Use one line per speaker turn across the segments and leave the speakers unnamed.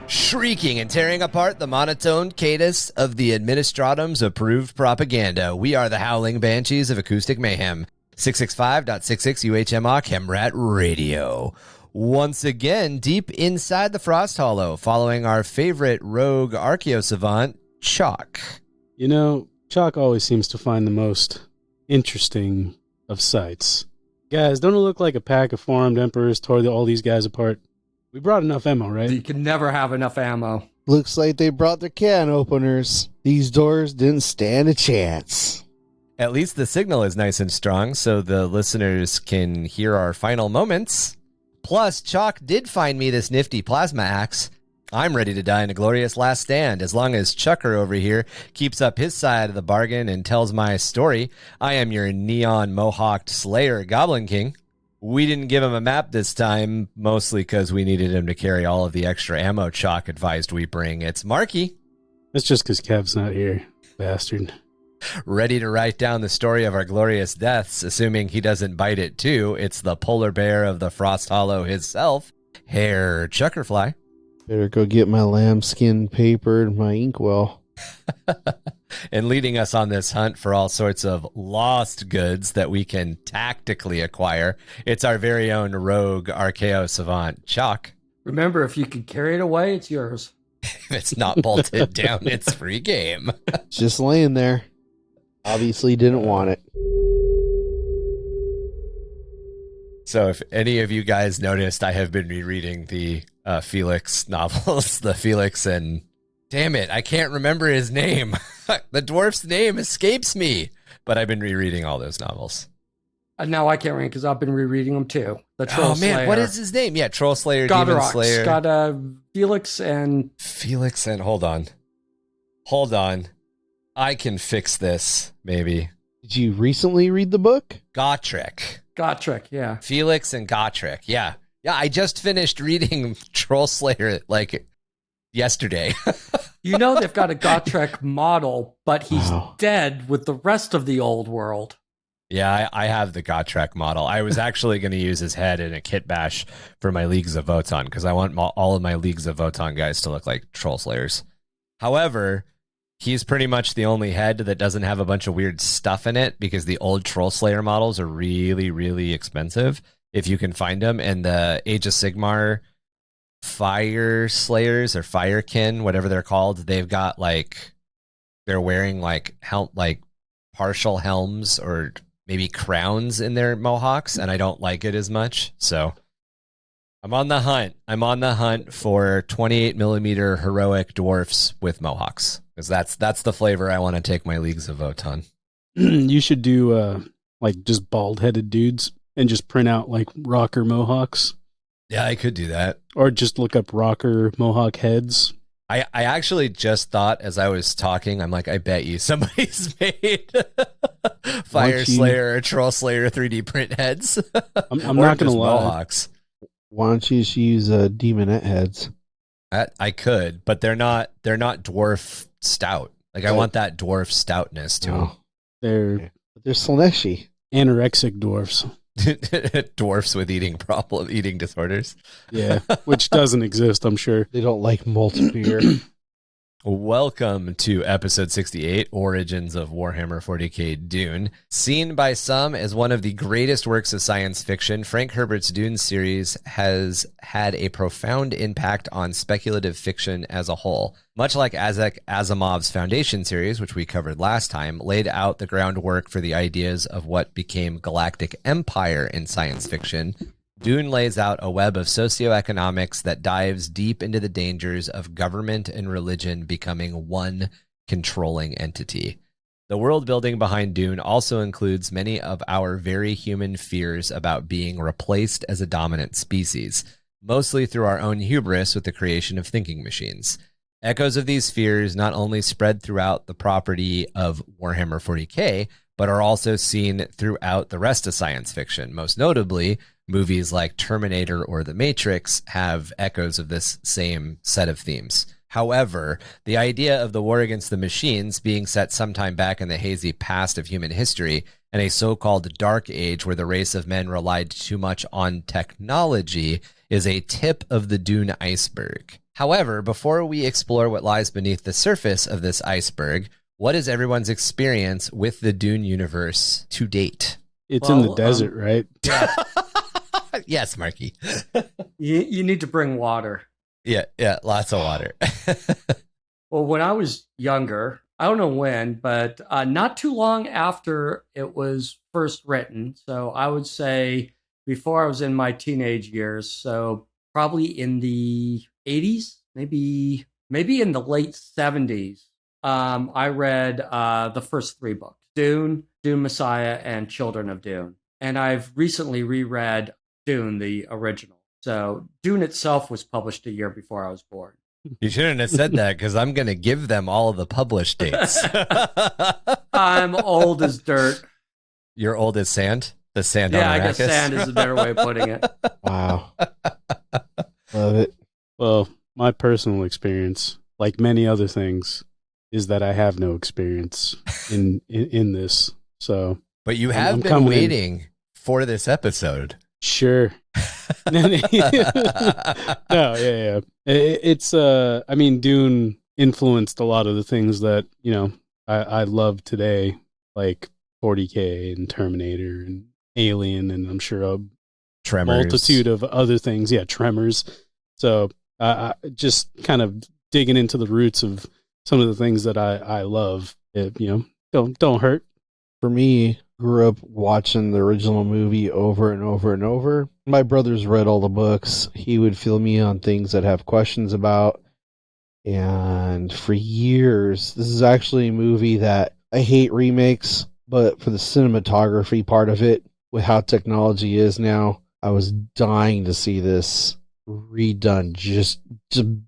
Shrieking and tearing apart the monotone cadence of the Administratum's approved propaganda. We are the Howling Banshees of Acoustic Mayhem. 665.66 UHMOC Hemrat Radio. Once again, deep inside the Frost Hollow, following our favorite rogue archaeosavant, Chac.
You know, Chac always seems to find the most interesting of sights. Guys, don't it look like a pack of four-armed emperors tore all these guys apart? We brought enough ammo, right?
You can never have enough ammo.
Looks like they brought their can openers. These doors didn't stand a chance.
At least the signal is nice and strong, so the listeners can hear our final moments. Plus, Chac did find me this nifty plasma axe. I'm ready to die in a glorious last stand. As long as Chucker over here keeps up his side of the bargain and tells my story, I am your neon mohawked slayer Goblin King. We didn't give him a map this time, mostly because we needed him to carry all of the extra ammo Chac advised we bring. It's Marky.
That's just because Kev's not here, bastard.
Ready to write down the story of our glorious deaths, assuming he doesn't bite it too. It's the polar bear of the Frost Hollow himself, Herr ChuckerFly.
Better go get my lambskin paper and my inkwell.
And leading us on this hunt for all sorts of lost goods that we can tactically acquire, it's our very own rogue archaeo savant, Chac.
Remember, if you can carry it away, it's yours.
If it's not bolted down, it's free game.
Just laying there. Obviously didn't want it.
So if any of you guys noticed, I have been rereading the Felix novels, the Felix and... Damn it, I can't remember his name. The dwarf's name escapes me. But I've been rereading all those novels.
And now I can't read because I've been rereading them too. The Troll
Oh man,
Slayer.
what is his name? Yeah, Troll Slayer, Demon Slayer.
Got Felix and...
Felix and... Hold on. I can fix this, maybe.
Did you recently read the book?
Gotrek,
yeah.
Felix and Gotrek, yeah. Yeah, I just finished reading Troll Slayer, like... yesterday.
You know they've got a Gotrek model, but he's dead with the rest of the old world.
Yeah, I have the Gotrek model. I was actually going to use his head in a kit bash for my Leagues of Votann, because I want all of my Leagues of Votann guys to look like Troll Slayers. However, he's pretty much the only head that doesn't have a bunch of weird stuff in it, because the old Troll Slayer models are really, really expensive, if you can find them. And the Age of Sigmar Fire Slayers or Firekin, whatever they're called, they've got they're wearing partial helms or maybe crowns in their mohawks, and I don't like it as much. So I'm on the hunt for 28 millimeter heroic dwarfs with mohawks, because that's the flavor I want to take my Leagues of Votann.
You should do just bald headed dudes and just print out rocker mohawks.
Yeah, I could do that.
Or just look up rocker mohawk heads.
I actually just thought as I was talking, I'm like, I bet you somebody's made Fire Slayer or Troll Slayer 3D print heads.
I'm not going to lie.
Mohawks.
Why don't you just use demonette heads?
I could, but they're not dwarf stout. I want that dwarf stoutness to them.
They're
Slaneshi.
Anorexic dwarfs.
Dwarfs with eating disorders.
Yeah, which doesn't exist, I'm sure.
They don't like malt beer.
Welcome to episode 68, Origins of Warhammer 40K Dune. Seen by some as one of the greatest works of science fiction, Frank Herbert's Dune series has had a profound impact on speculative fiction as a whole. Much like Isaac Asimov's Foundation series, which we covered last time, laid out the groundwork for the ideas of what became galactic empire in science fiction, Dune lays out a web of socioeconomics that dives deep into the dangers of government and religion becoming one controlling entity. The world building behind Dune also includes many of our very human fears about being replaced as a dominant species, mostly through our own hubris with the creation of thinking machines. Echoes of these fears not only spread throughout the property of Warhammer 40K, but are also seen throughout the rest of science fiction. Most notably, movies like Terminator or The Matrix have echoes of this same set of themes. However, the idea of the war against the machines being set sometime back in the hazy past of human history and a so-called dark age where the race of men relied too much on technology is a tip of the Dune iceberg. However, before we explore what lies beneath the surface of this iceberg, what is everyone's experience with the Dune universe to date?
It's in the desert, right?
Yeah.
Yes, Marky.
You need to bring water.
Yeah, lots of water.
Well, when I was younger, I don't know when, but not too long after it was first written. So I would say before I was in my teenage years. So probably in the 80s, maybe in the late 70s. I read the first 3 books: Dune, Dune Messiah, and Children of Dune. And I've recently reread Dune, the original. So Dune itself was published a year before I was born.
You shouldn't have said that because I'm going to give them all of the published dates.
I'm old as dirt.
You're old as sand? The sand on
Yeah, I
Arrakis?
guess sand is a better way of putting it.
Wow. Love it.
Well, my personal experience, like many other things, is that I have no experience in this. So,
But you have
I'm
been
coming
waiting for this episode.
sure. No, yeah. It's I mean, Dune influenced a lot of the things that, I love today, like 40K and Terminator and Alien, and I'm sure a
Tremors.
multitude of other things. Yeah, Tremors. So just kind of digging into the roots of some of the things that I love. Don't hurt.
For me, grew up watching the original movie over and over and over. My brother's read all the books. He would fill me on things that I have questions about. And for years, this is actually a movie that I hate remakes, but for the cinematography part of it, with how technology is now, I was dying to see this redone, just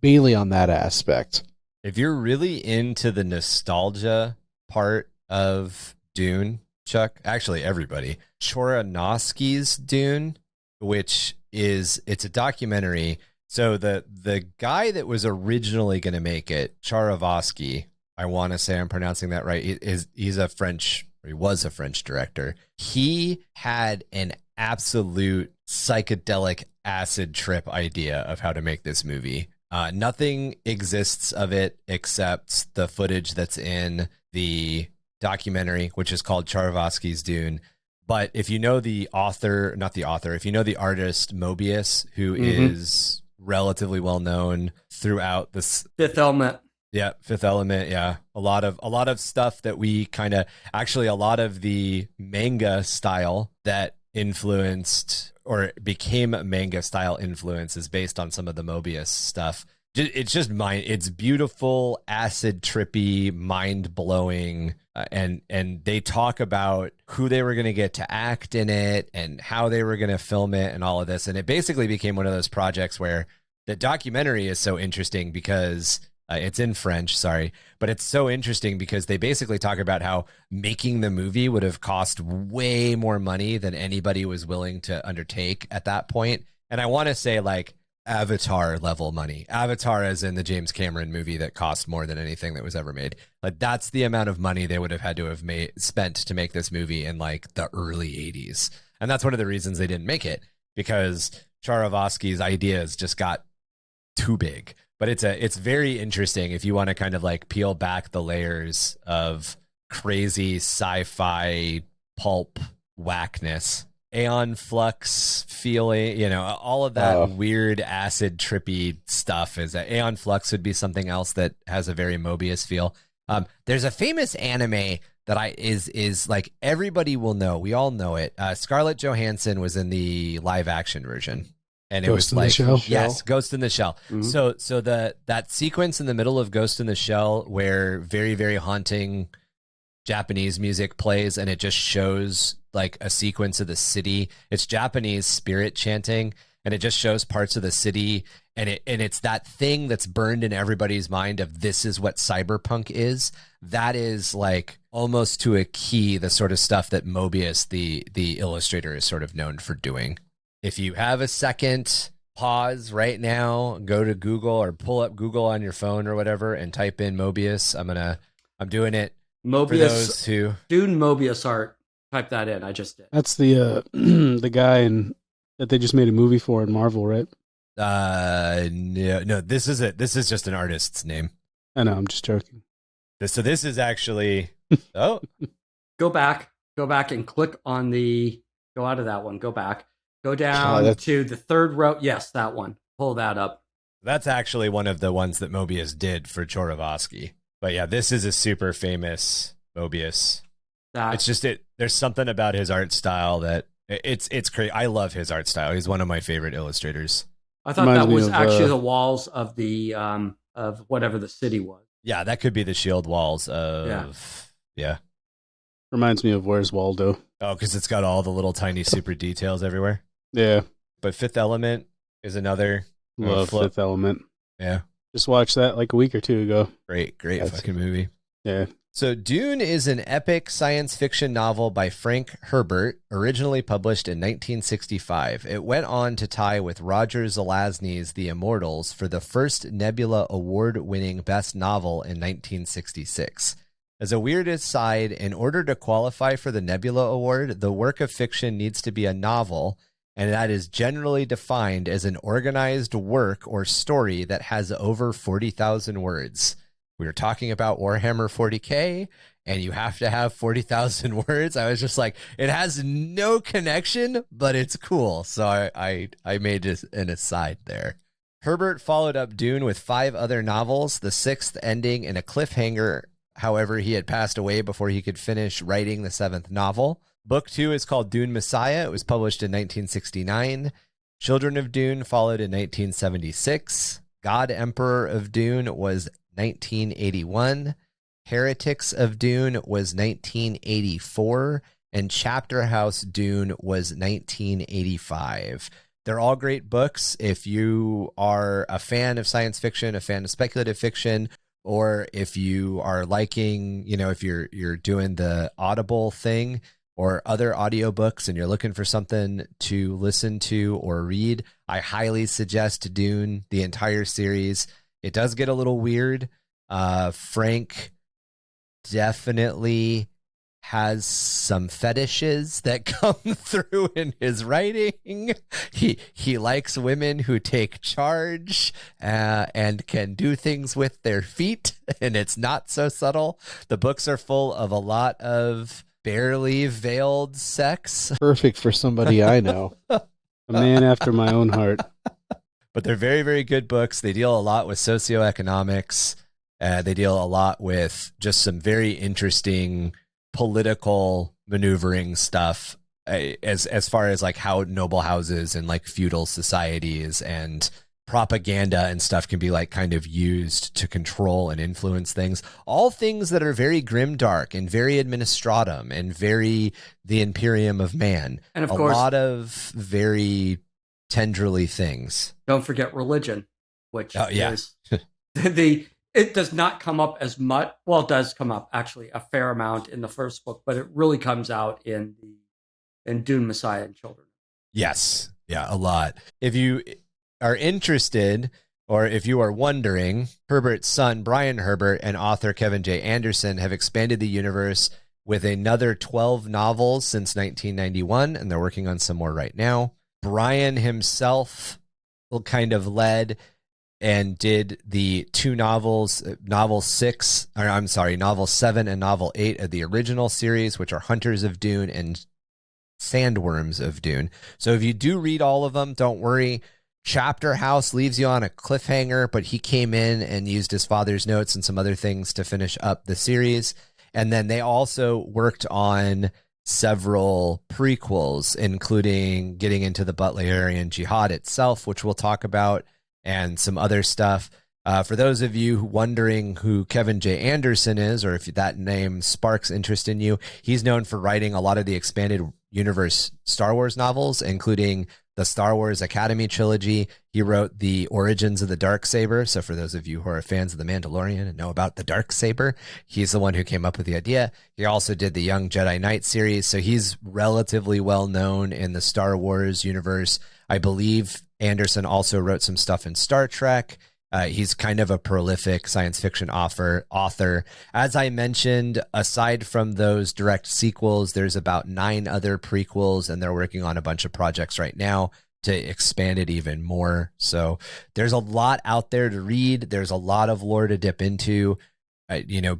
mainly on that aspect.
If you're really into the nostalgia part of Dune, Chuck, actually everybody, Choranovsky's Dune, which it's a documentary. So the guy that was originally going to make it, Choranovsky, I want to say I'm pronouncing that right, he was a French director. He had an absolute psychedelic acid trip idea of how to make this movie. Nothing exists of it except the footage that's in the documentary, which is called Choranovsky's Dune. But if you know the if you know the artist Mobius, who is relatively well known throughout this
Fifth Element.
Yeah, Fifth Element. Yeah, a lot of stuff that we kind of actually a lot of the manga style that influenced or became manga style influence is based on some of the Mobius stuff. It's just it's beautiful, acid trippy, mind blowing, and they talk about who they were going to get to act in it and how they were going to film it and all of this. And it basically became one of those projects where the documentary is so interesting because it's in French, sorry, but it's so interesting because they basically talk about how making the movie would have cost way more money than anybody was willing to undertake at that point. And I want to say like Avatar level money. Avatar as in the James Cameron movie that cost more than anything that was ever made. Like that's the amount of money they would have had to have spent to make this movie in like the early 80s. And that's one of the reasons they didn't make it, because Choranovsky's ideas just got too big. But it's very interesting if you want to kind of like peel back the layers of crazy sci-fi pulp whackness, Aeon Flux feeling, all of that weird acid trippy stuff. Is that Aeon Flux would be something else that has a very Mobius feel. There's a famous anime that is like everybody will know. We all know it. Scarlett Johansson was in the live action version. And
Ghost
it was
in the
like,
Shell?
yes, Ghost in the Shell.
Mm-hmm.
So that sequence in the middle of Ghost in the Shell where very, very haunting Japanese music plays and it just shows like a sequence of the city. It's Japanese spirit chanting and it just shows parts of the city. And it's that thing that's burned in everybody's mind of this is what cyberpunk is. That is like almost to a key the sort of stuff that Mobius, the illustrator, is sort of known for doing. If you have a second, pause right now, go to Google or pull up Google on your phone or whatever and type in Mobius. I'm doing it.
Mobius,
for those who
Dune Mobius art. Type that in. I just did.
That's the the guy that they just made a movie for in Marvel, right?
No, this is it. This is just an artist's name.
I know, I'm just joking.
So this is actually, oh,
Go back and click on go out of that one, go back, go down to the third row. Yes, that one. Pull that up.
that's actually one of the ones that Mobius did for Chorovsky. But yeah, this is a super famous Mobius. It's just there's something about his art style that it's crazy. I love his art style. He's one of my favorite illustrators.
I thought that was actually the walls of the of whatever the city was.
Yeah, that could be the shield walls of yeah.
Reminds me of Where's Waldo.
Oh, because it's got all the little tiny super details everywhere.
Yeah.
But Fifth Element is another.
Love Fifth Element.
Yeah.
Just watched that like a week or two ago.
Great fucking movie.
Yeah.
So Dune is an epic science fiction novel by Frank Herbert, originally published in 1965. It went on to tie with Roger Zelazny's The Immortals for the first Nebula Award-winning Best Novel in 1966. As a weird aside, in order to qualify for the Nebula Award, the work of fiction needs to be a novel, and that is generally defined as an organized work or story that has over 40,000 words. We were talking about Warhammer 40K, and you have to have 40,000 words. I was just like, it has no connection, but it's cool. So I made an aside there. Herbert followed up Dune with 5 other novels, the 6th ending in a cliffhanger. However, he had passed away before he could finish writing the 7th novel. Book 2 is called Dune Messiah. It was published in 1969. Children of Dune followed in 1976. God Emperor of Dune was 1981. Heretics of Dune was 1984. And Chapter House Dune was 1985. They're all great books. If you are a fan of science fiction, a fan of speculative fiction, or if you are liking, if you're doing the Audible thing or other audiobooks and you're looking for something to listen to or read, I highly suggest Dune, the entire series. It does get a little weird. Frank definitely has some fetishes that come through in his writing. He likes women who take charge and can do things with their feet, and it's not so subtle. The books are full of a lot of barely veiled sex.
Perfect for somebody I know.
A man after my own heart.
But they're very, very good books. They deal a lot with socioeconomics. They deal a lot with just some very interesting political maneuvering stuff as far as like how noble houses and like feudal societies and propaganda and stuff can be like kind of used to control and influence things. All things that are very grimdark and very administratum and very the Imperium of Man.
And of course,
a lot of very tenderly things.
Don't forget religion, which is it does not come up as much. Well, it does come up actually a fair amount in the first book, but it really comes out in Dune Messiah and Children.
Yes. Yeah, a lot. If you are interested, or if you are wondering, Herbert's son, Brian Herbert, and author Kevin J. Anderson have expanded the universe with another 12 novels since 1991, and they're working on some more right now. Brian himself kind of led and did the 2 novels, novel 7 and novel 8 of the original series, which are Hunters of Dune and Sandworms of Dune. So if you do read all of them, don't worry. Chapter House leaves you on a cliffhanger, but he came in and used his father's notes and some other things to finish up the series. And then they also worked on several prequels, including getting into the Butlerian Jihad itself, which we'll talk about, and some other stuff. For those of you wondering who Kevin J. Anderson is, or if that name sparks interest in you, he's known for writing a lot of the expanded universe Star Wars novels, including the Star Wars Academy trilogy. He wrote the Origins of the Darksaber. So for those of you who are fans of The Mandalorian and know about the Darksaber, he's the one who came up with the idea. He also did the Young Jedi Knight series. So he's relatively well known in the Star Wars universe. I believe Anderson also wrote some stuff in Star Trek. He's kind of a prolific science fiction author. As I mentioned, aside from those direct sequels, there's about 9 other prequels, and they're working on a bunch of projects right now. to expand it even more. So there's a lot out there to read. There's a lot of lore to dip into.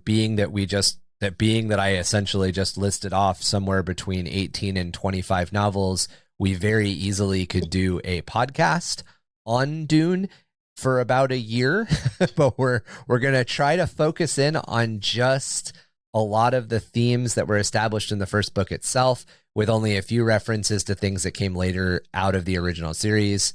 Being that I essentially just listed off somewhere between 18 and 25 novels, we very easily could do a podcast on Dune for about a year, but we're going to try to focus in on just a lot of the themes that were established in the first book itself, with only a few references to things that came later out of the original series.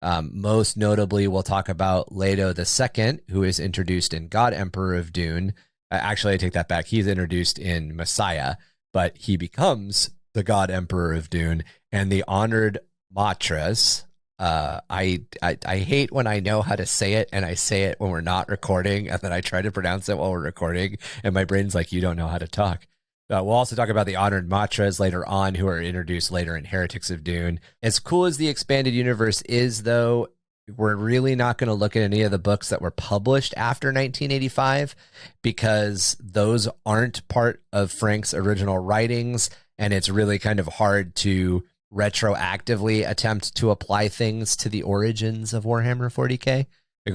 Most notably, we'll talk about Leto II, who is introduced in God Emperor of Dune. Actually, I take that back. He's introduced in Messiah, but he becomes the God Emperor of Dune, and the honored Matras. I hate when I know how to say it and I say it when we're not recording, and then I try to pronounce it while we're recording, and my brain's like, you don't know how to talk. We'll also talk about the honored Matras later on, who are introduced later in Heretics of Dune. As cool as the expanded universe is, though, we're really not going to look at any of the books that were published after 1985, because those aren't part of Frank's original writings, and it's really kind of hard to retroactively attempt to apply things to the origins of Warhammer 40K. Like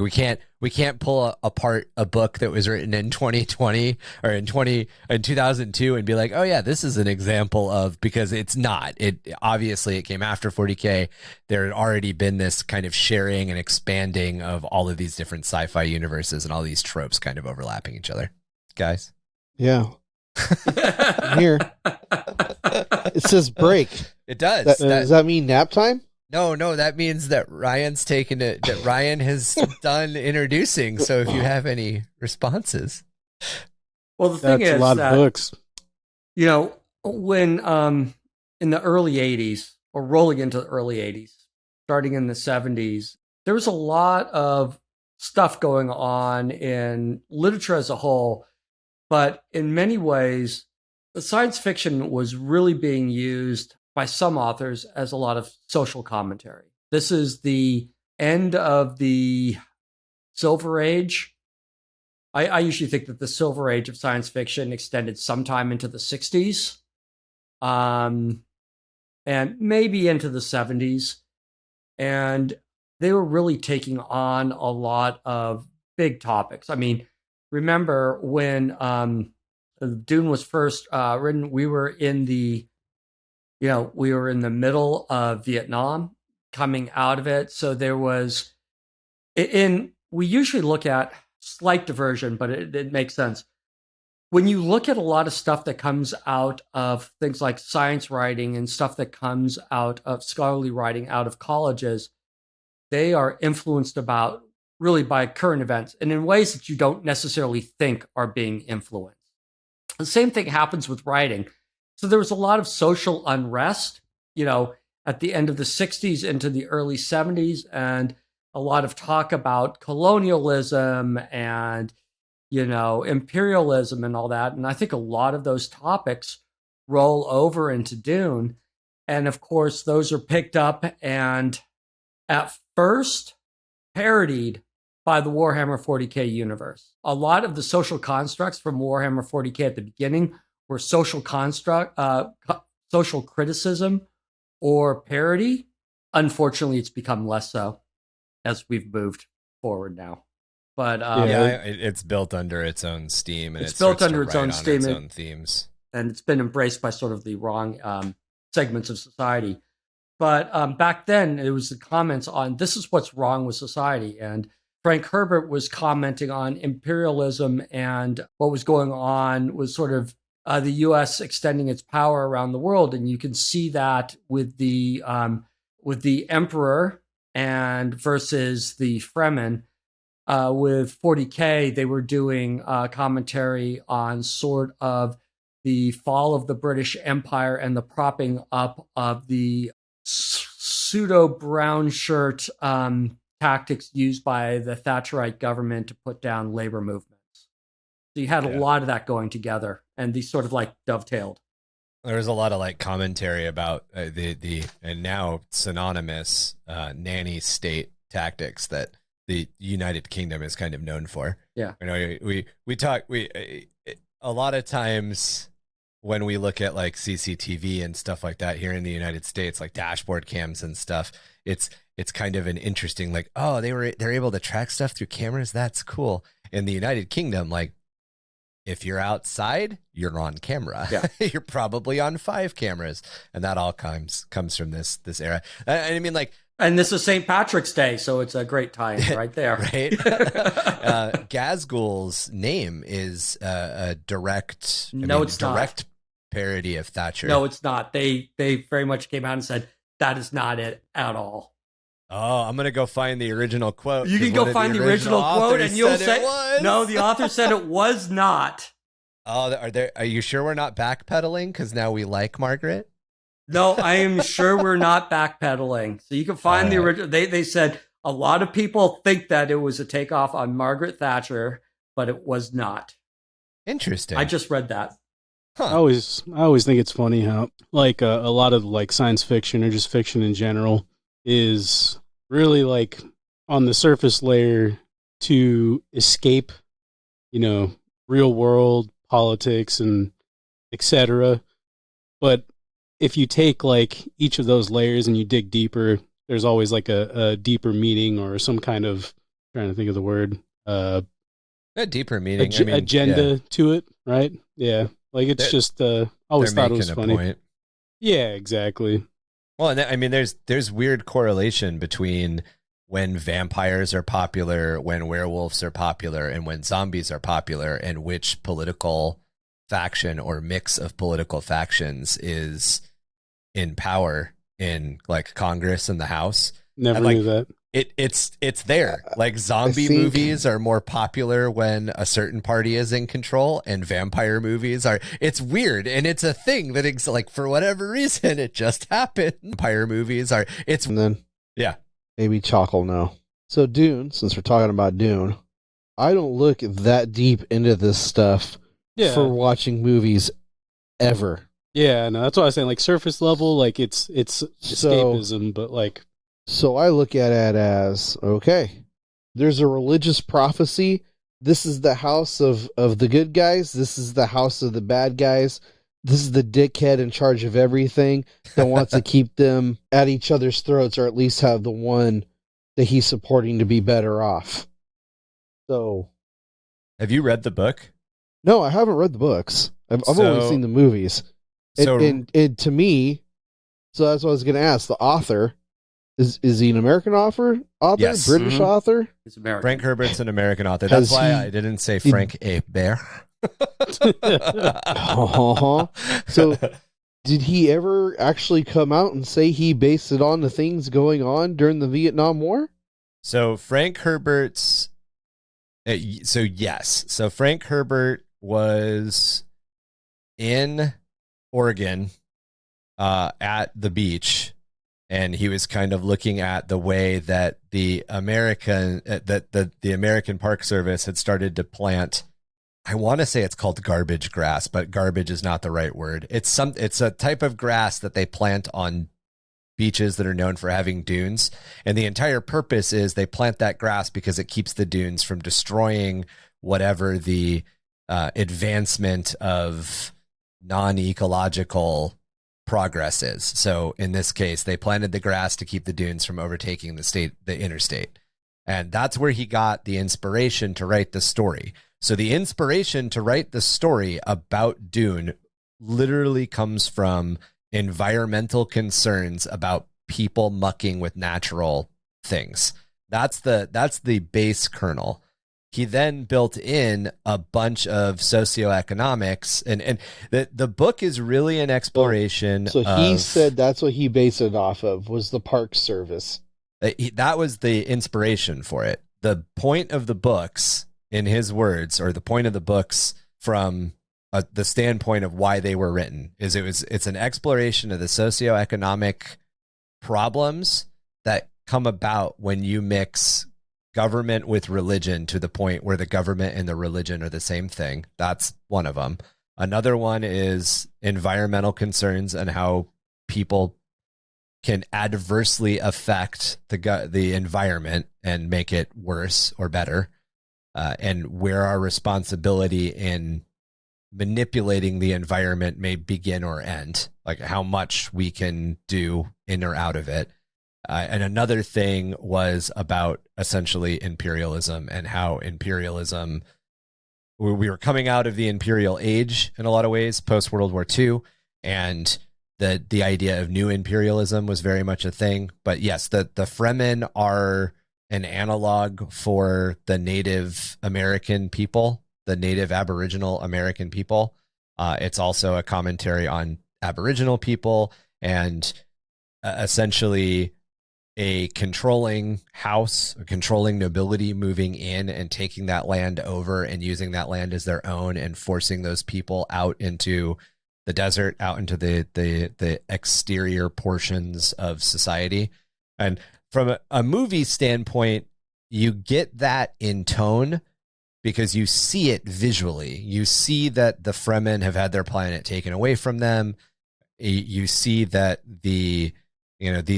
we can't pull apart a book that was written in 2020 or in 2002 and be like, oh yeah, this is an example of, because it's not. It obviously, it came after 40K. There had already been this kind of sharing and expanding of all of these different sci-fi universes and all these tropes kind of overlapping each other. Guys?
Yeah. I'm here. It says break.
It does.
Does that mean nap time?
No, that means that Ryan's taken it, that Ryan has done introducing. So if you have any responses.
Well, the thing is,
a lot of books.
When in the early 80s, or rolling into the early 80s, starting in the 70s, there was a lot of stuff going on in literature as a whole. But in many ways, the science fiction was really being used by some authors as a lot of social commentary. This is the end of the Silver Age. I usually think that the Silver Age of science fiction extended sometime into the 60s, and maybe into the 70s. And they were really taking on a lot of big topics. I mean, remember when Dune was first written, we were in the middle of Vietnam, coming out of it. So there was, we usually look at slight diversion, but it makes sense. When you look at a lot of stuff that comes out of things like science writing and stuff that comes out of scholarly writing out of colleges, they are influenced really by current events, and in ways that you don't necessarily think are being influenced. The same thing happens with writing. So there was a lot of social unrest, at the end of the 60s into the early 70s, and a lot of talk about colonialism and, imperialism and all that. And I think a lot of those topics roll over into Dune. And of course, those are picked up and at first parodied by the Warhammer 40K universe. A lot of the social constructs from Warhammer 40K at the beginning were social criticism or parody. Unfortunately, it's become less so as we've moved forward now. But
it's built under its own steam, and
it's built under
its own
steam,
its own themes,
and it's been embraced by sort of the wrong segments of society. But back then, it was the comments on this is what's wrong with society, and Frank Herbert was commenting on imperialism, and what was going on was sort of the U.S. extending its power around the world, and you can see that with the Emperor and versus the Fremen. With 40K, they were doing commentary on sort of the fall of the British Empire and the propping up of the pseudo brown shirt tactics used by the Thatcherite government to put down labor movements. So you had a lot of that going together, and these sort of like dovetailed.
There was a lot of commentary about the and now synonymous nanny state tactics that the United Kingdom is kind of known for.
Yeah,
we talk a lot of times when we look at like CCTV and stuff like that here in the United States, like dashboard cams and stuff, it's kind of an interesting, like, oh, they're able to track stuff through cameras. That's cool. In the United Kingdom, like, if you're outside, you're on camera.
Yeah.
You're probably on 5 cameras, and that all comes from this era. I mean, like,
and this is St. Patrick's Day, so it's a great tie-in right there.
Right? Gazgul's name is a direct,
it's
direct parody of Thatcher.
No, it's not. They very much came out and said that is not it at all.
Oh, I'm gonna go find the original quote.
You can go find the original quote, and you'll say no. The author said it was not.
Oh, are you sure we're not backpedaling because now we like Margaret?
No, I am sure we're not backpedaling. So you can find the original. They said a lot of people think that it was a takeoff on Margaret Thatcher, but it was not.
Interesting.
I just read that.
Huh. I always think it's funny how like a lot of like science fiction or just fiction in general is really like on the surface layer to escape, real world politics and etc. But if you take like each of those layers and you dig deeper, there's always like a deeper meaning or some kind of, trying to think of the word,
a deeper meaning,
agenda to it, right? Yeah. Like it's just, always thought it was funny.
Point.
Yeah, exactly.
Well, and I mean, there's weird correlation between when vampires are popular, when werewolves are popular, and when zombies are popular, and which political faction or mix of political factions is in power in like Congress and the House.
Never knew that.
It's there. Like zombie movies are more popular when a certain party is in control, and vampire movies are. It's weird, and it's a thing that like for whatever reason it just happened. Vampire movies are.
And then maybe Chac will know. So Dune, since we're talking about Dune, I don't look that deep into this stuff for watching movies ever.
Yeah, no, that's what I was saying. Like surface level, like it's escapism, but like.
So I look at it as, okay, there's a religious prophecy. This is the house of the good guys. This is the house of the bad guys. This is the dickhead in charge of everything that wants to keep them at each other's throats, or at least have the one that he's supporting to be better off. So,
have you read the book?
No, I haven't read the books. I've only seen the movies. And to me, so that's what I was going to ask. The author, is he an American author?
Yes.
British author?
He's American.
Frank Herbert's an American author. That's why I didn't say Frank Hebert.
So, did he ever actually come out and say he based it on the things going on during the Vietnam War?
So Frank Herbert's... yes. So Frank Herbert was in Oregon at the beach, and he was kind of looking at the way that the American Park Service had started to plant. I want to say it's called garbage grass, but garbage is not the right word. It's a type of grass that they plant on beaches that are known for having dunes. And the entire purpose is they plant that grass because it keeps the dunes from destroying whatever the advancement of non-ecological progress is. So in this case, they planted the grass to keep the dunes from overtaking the interstate. And that's where he got the inspiration to write the story. So the inspiration to write the story about Dune literally comes from environmental concerns about people mucking with natural things. That's the base kernel. He then built in a bunch of socioeconomics, and the book is really an exploration.
So he said that's what he based it off of, was the Park Service.
That was the inspiration for it. The point of the books, in his words, or the point of the books from the standpoint of why they were written, is it's an exploration of the socioeconomic problems that come about when you mix government with religion to the point where the government and the religion are the same thing. That's one of them. Another one is environmental concerns and how people can adversely affect the environment and make it worse or better, and where our responsibility in manipulating the environment may begin or end, like how much we can do in or out of it. And another thing was about essentially imperialism and how imperialism, we were coming out of the imperial age in a lot of ways post World War II, and the idea of new imperialism was very much a thing. But yes, the Fremen are an analog for the Native American people, the Native Aboriginal American people. It's also a commentary on Aboriginal people and essentially a controlling house, a controlling nobility moving in and taking that land over and using that land as their own and forcing those people out into the desert, out into the exterior portions of society. And from a movie standpoint, you get that in tone because you see it visually. You see that the Fremen have had their planet taken away from them. You see that these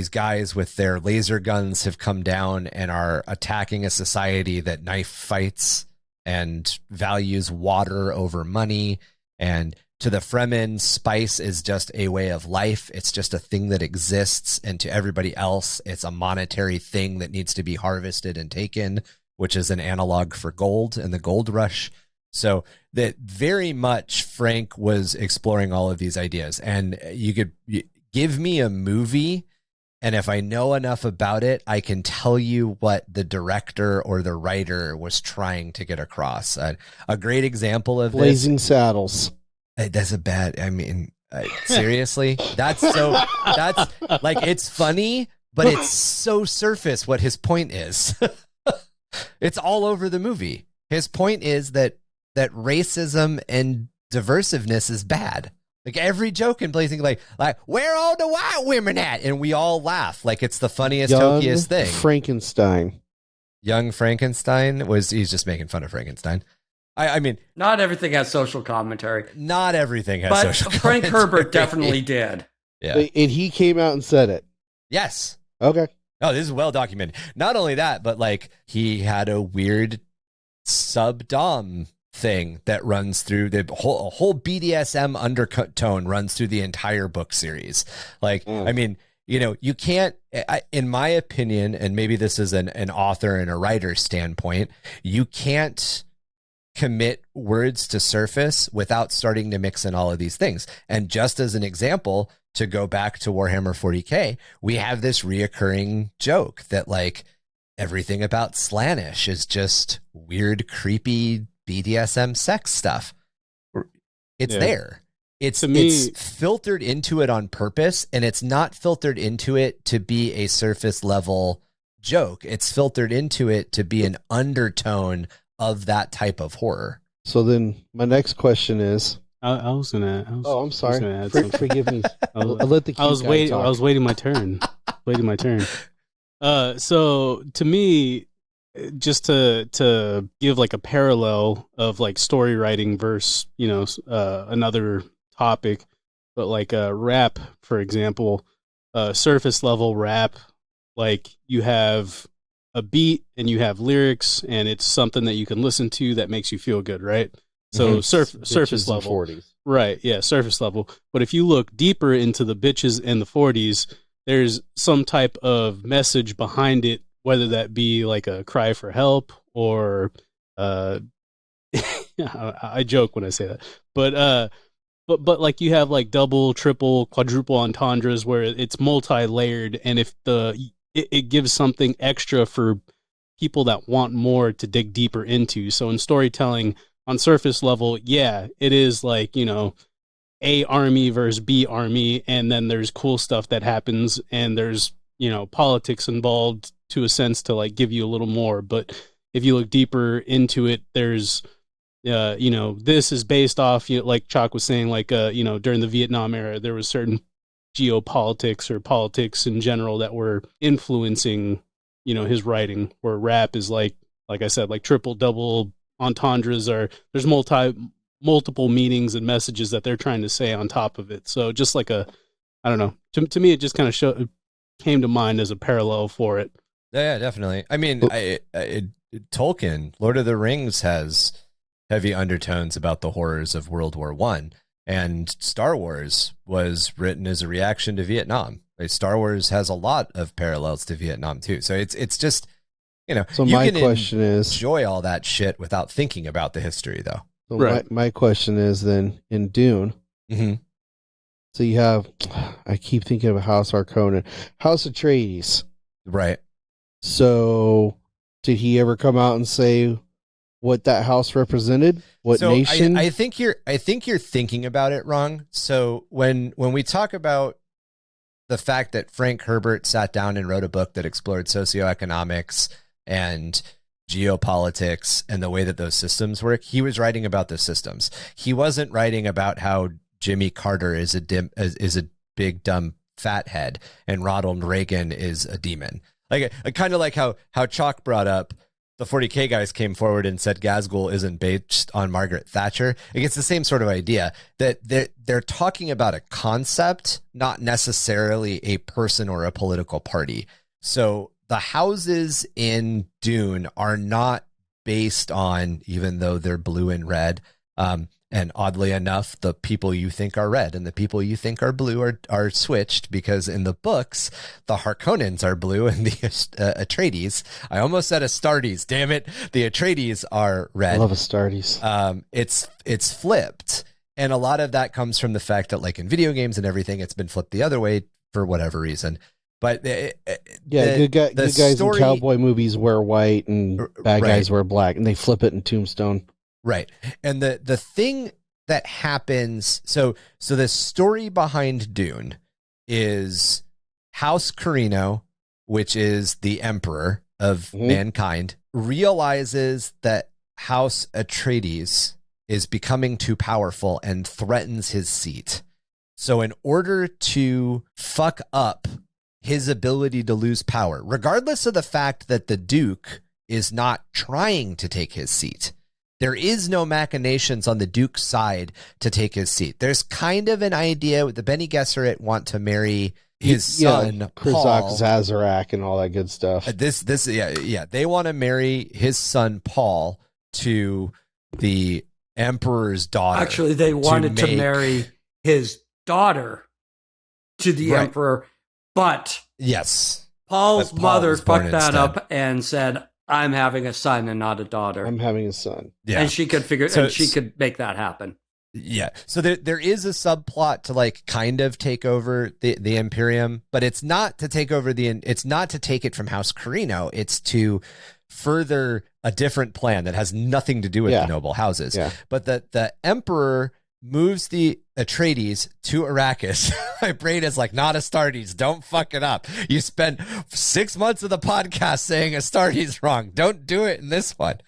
guys with their laser guns have come down and are attacking a society that knife fights and values water over money. And to the Fremen, spice is just a way of life. It's just a thing that exists. And to everybody else, it's a monetary thing that needs to be harvested and taken, which is an analog for gold and the gold rush. So that very much Frank was exploring all of these ideas. And you could give me a movie, and if I know enough about it, I can tell you what the director or the writer was trying to get across. A great example of
Blazing Saddles.
That's a bad, I mean, seriously? That's like, it's funny, but it's so surface what his point is. It's all over the movie. His point is that racism and diversiveness is bad. Like every joke in Blazing, like where all the white women at? And we all laugh like it's the funniest, hokiest thing.
Frankenstein.
Young Frankenstein he's just making fun of Frankenstein. I mean,
not everything has social commentary.
Not everything has social commentary.
Frank Herbert definitely did.
Yeah,
and he came out and said it.
Yes.
Okay.
Oh, this is well documented. Not only that, but like he had a weird sub-dom thing that runs through a whole BDSM undertone runs through the entire book series. Like, I mean, you can't, in my opinion, and maybe this is an author and a writer standpoint, you can't commit words to surface without starting to mix in all of these things. And just as an example, to go back to Warhammer 40K, we have this reoccurring joke that like everything about Slaanesh is just weird, creepy BDSM sex stuff. It's there. It's filtered into it on purpose, and it's not filtered into it to be a surface level joke. It's filtered into it to be an undertone of that type of horror.
So then my next question is,
I'm sorry.
Forgive me. I was
waiting my turn. So to me, just to give like a parallel of like story writing versus another topic, but like rap, for example, surface level rap, like you have a beat and you have lyrics and it's something that you can listen to that makes you feel good, right? So surface level, 40s. Right? Yeah, surface level. But if you look deeper into the bitches and the 40s, there's some type of message behind it, whether that be like a cry for help or I joke when I say that, but like you have like double, triple, quadruple entendres where it's multi-layered, and if it gives something extra for people that want more to dig deeper into. So in storytelling on surface level, yeah, it is like, A army versus B army, and then there's cool stuff that happens, and there's politics involved to a sense to like give you a little more. But if you look deeper into it, there's this is based off, like Chac was saying, like during the Vietnam era, there was certain geopolitics or politics in general that were influencing his writing, where rap is like I said, like triple, double entendres, there's multiple meanings and messages that they're trying to say on top of it. So just like I don't know, to me it just kind of came to mind as a parallel for it.
Yeah, definitely. I mean, Tolkien, Lord of the Rings has heavy undertones about the horrors of World War One. And Star Wars was written as a reaction to Vietnam. Like, Star Wars has a lot of parallels to Vietnam too. So it's just,
So
you
my
can
question is,
enjoy all that shit without thinking about the history, though.
so
Right.
my question is then in Dune.
Mm-hmm.
So you have, I keep thinking of House Harkonnen, House Atreides.
Right.
So did he ever come out and say what that house represented? What
So
nation?
I think you're thinking about it wrong. So when we talk about the fact that Frank Herbert sat down and wrote a book that explored socioeconomics and geopolitics and the way that those systems work, he was writing about the systems. He wasn't writing about how Jimmy Carter is a big dumb fathead and Ronald Reagan is a demon. Like kind of like how Chac brought up, the 40K guys came forward and said Gazgul isn't based on Margaret Thatcher. It's the same sort of idea that they're talking about a concept, not necessarily a person or a political party. So the houses in Dune are not based on, even though they're blue and red, and oddly enough, the people you think are red and the people you think are blue are switched, because in the books, the Harkonnens are blue and the Atreides, I almost said Astartes, damn it, the Atreides are red.
I love Astartes.
It's flipped. And a lot of that comes from the fact that, like in video games and everything, it's been flipped the other way for whatever reason. But
good guys in cowboy movies wear white and bad guys wear black, and they flip it in Tombstone.
Right. And the thing that happens, so the story behind Dune is House Carino, which is the emperor of mankind, realizes that House Atreides is becoming too powerful and threatens his seat. So in order to fuck up his ability to lose power, regardless of the fact that the Duke is not trying to take his seat, there is no machinations on the Duke's side to take his seat. There's kind of an idea with the Bene Gesserit want to marry his son, Paul.
Zazarak and all that good stuff.
They want to marry his son, Paul, to the Emperor's daughter.
Actually, they wanted to marry his daughter to the Emperor, but
yes,
Paul's mother fucked that up and said, I'm having a son and not a daughter.
I'm having a son.
Yeah.
And she could she could make that happen.
Yeah. So there is a subplot to like kind of take over the Imperium, but it's not to take over it's not to take it from House Carino. It's to further a different plan that has nothing to do with the noble houses. Yeah. But the Emperor moves the Atreides to Arrakis. My brain is like, not Astartes. Don't fuck it up. You spent 6 months of the podcast saying Astartes wrong. Don't do it in this one.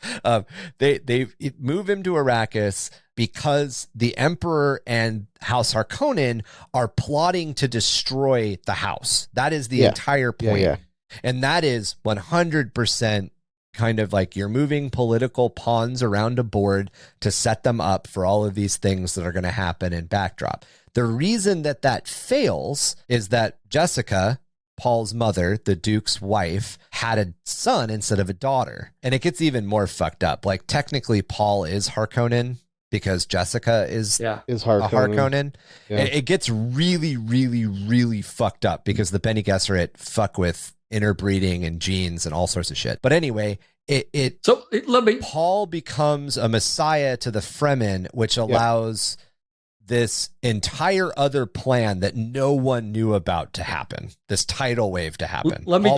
They move him to Arrakis because the Emperor and House Harkonnen are plotting to destroy the house. That is the entire point. Yeah. And that is 100% kind of like you're moving political pawns around a board to set them up for all of these things that are going to happen in backdrop. The reason that fails is that Jessica, Paul's mother, the Duke's wife, had a son instead of a daughter. And it gets even more fucked up. Like technically Paul is Harkonnen because Jessica is Harkonnen. Yeah. It gets really, really, really fucked up because the Bene Gesserit fuck with interbreeding and genes and all sorts of shit. But anyway, Paul becomes a messiah to the Fremen, which allows this entire other plan that no one knew about to happen, this tidal wave to happen.
Let me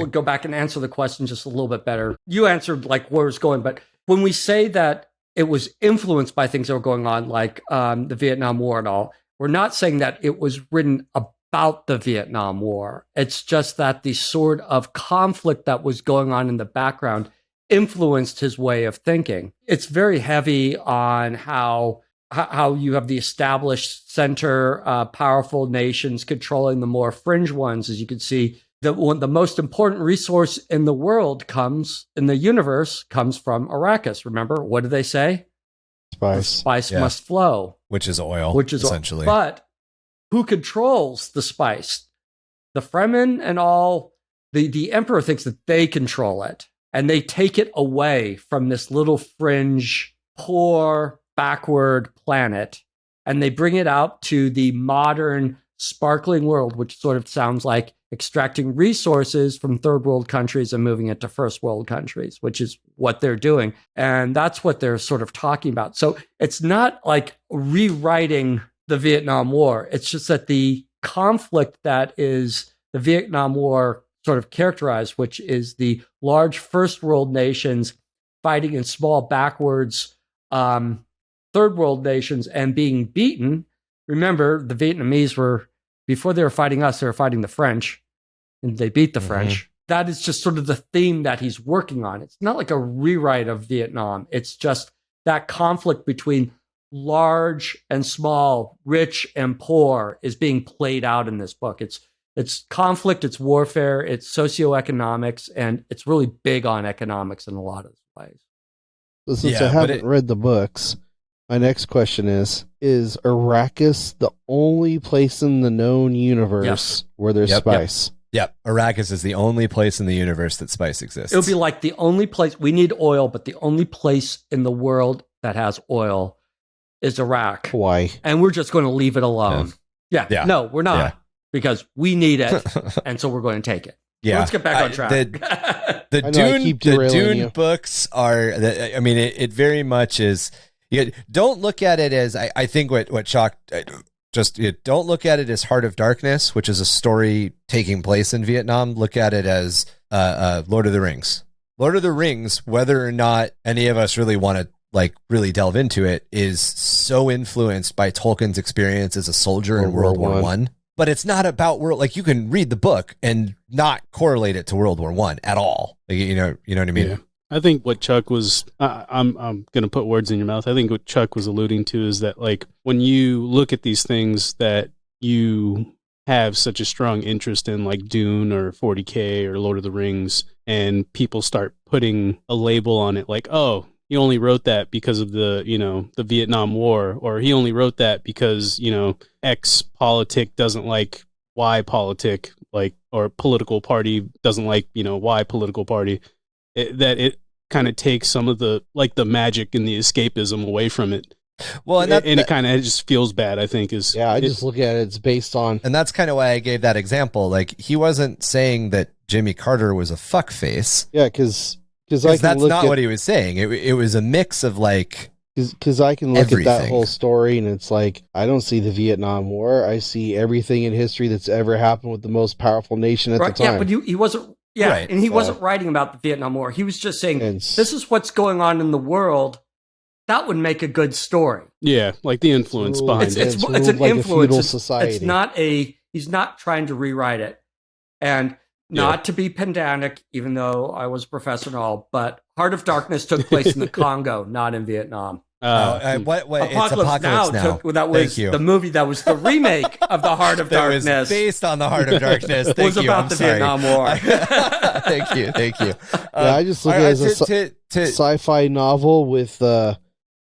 go back and answer the question just a little bit better. You answered like where it's going, but when we say that it was influenced by things that were going on, like the Vietnam War and all, we're not saying that it was written about the Vietnam War. It's just that the sort of conflict that was going on in the background influenced his way of thinking. It's very heavy on how you have the established center, powerful nations controlling the more fringe ones. As you can see, the most important resource in the world in the universe comes from Arrakis. Remember, what do they say? Spice must flow.
Which is oil, essentially.
But who controls the spice? The Fremen and all. The Emperor thinks that they control it, and they take it away from this little fringe poor, backward planet, and they bring it out to the modern, sparkling world, which sort of sounds like extracting resources from third world countries and moving it to first world countries, which is what they're doing. And that's what they're sort of talking about. So it's not like rewriting the Vietnam War. It's just that the conflict that is the Vietnam War sort of characterized, which is the large first world nations fighting in small backwards third world nations and being beaten. Remember, the Vietnamese were, before they were fighting us, they were fighting the French, and they beat the French. That is just sort of the theme that he's working on. It's not like a rewrite of Vietnam. It's just that conflict between large and small, rich and poor is being played out in this book. It's conflict, it's warfare, it's socioeconomics, and it's really big on economics in a lot of ways.
So since I haven't read the books, my next question is Arrakis the only place in the known universe where there's spice?
Yep. Arrakis is the only place in the universe that spice exists.
It would be like the only place, we need oil, but the only place in the world that has oil is Iraq.
Why?
And we're just going to leave it alone. Yeah. No, we're not.
Yeah.
Because we need it, and so we're going to take it.
Yeah.
Let's get back on track.
The Dune books are, it very much is, don't look at it as, I think what Chac, don't look at it as Heart of Darkness, which is a story taking place in Vietnam. Look at it as Lord of the Rings. Lord of the Rings, whether or not any of us really want to really delve into it, is so influenced by Tolkien's experience as a soldier in World War I. But it's not about you can read the book and not correlate it to World War I at all. You know what I mean?
Yeah. I think what Chuck was, I'm going to put words in your mouth. I think what Chuck was alluding to is that when you look at these things that you have such a strong interest in, like Dune or 40K or Lord of the Rings, and people start putting a label on it like, oh, he only wrote that because of the Vietnam War, or he only wrote that because, X politic doesn't like Y politic, or political party doesn't like, Y political party. It kind of takes some of the magic and the escapism away from it. Well, and it kind of just feels bad, I think.
I just look at it, it's based on.
And that's kind of why I gave that example. He wasn't saying that Jimmy Carter was a fuckface.
Yeah, because
that's not what he was saying. It was a mix of
because I can look
everything.
At that whole story and it's I don't see the Vietnam War. I see everything in history that's ever happened with the most powerful nation at the time.
Yeah, but he wasn't. Yeah, right. And he wasn't writing about the Vietnam War. He was just saying, this is what's going on in the world. That would make a good story.
Yeah, the influence behind it.
It's an influence.
Society.
It's not he's not trying to rewrite it. And not to be pedantic, even though I was a professor and all, but Heart of Darkness took place in the Congo, not in Vietnam.
Apocalypse Now.
That was the movie that was the remake of the Heart of Darkness.
Was based on the Heart of Darkness.
It was about the Vietnam War.
Thank you.
I just look at it as a sci-fi novel with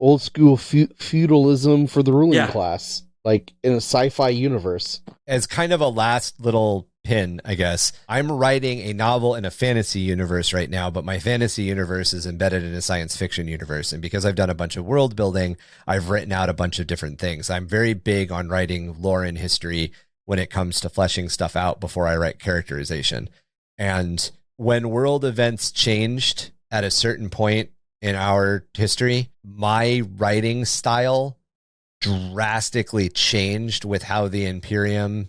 old school feudalism for the ruling class, in a sci-fi universe.
As kind of a last little pin, I guess, I'm writing a novel in a fantasy universe right now, but my fantasy universe is embedded in a science fiction universe. And because I've done a bunch of world building, I've written out a bunch of different things. I'm very big on writing lore and history when it comes to fleshing stuff out before I write characterization. And when world events changed at a certain point in our history, my writing style drastically changed with how the Imperium,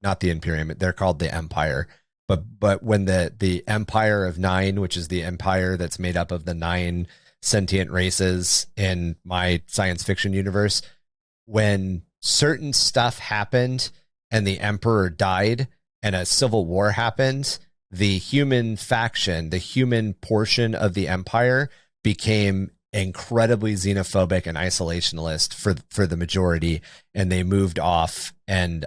not the Imperium, they're called the Empire. But when the Empire of Nine, which is the empire that's made up of the 9 sentient races in my science fiction universe, when certain stuff happened and the Emperor died and a civil war happened, the human faction, the human portion of the Empire became incredibly xenophobic and isolationist for the majority, and they moved off, and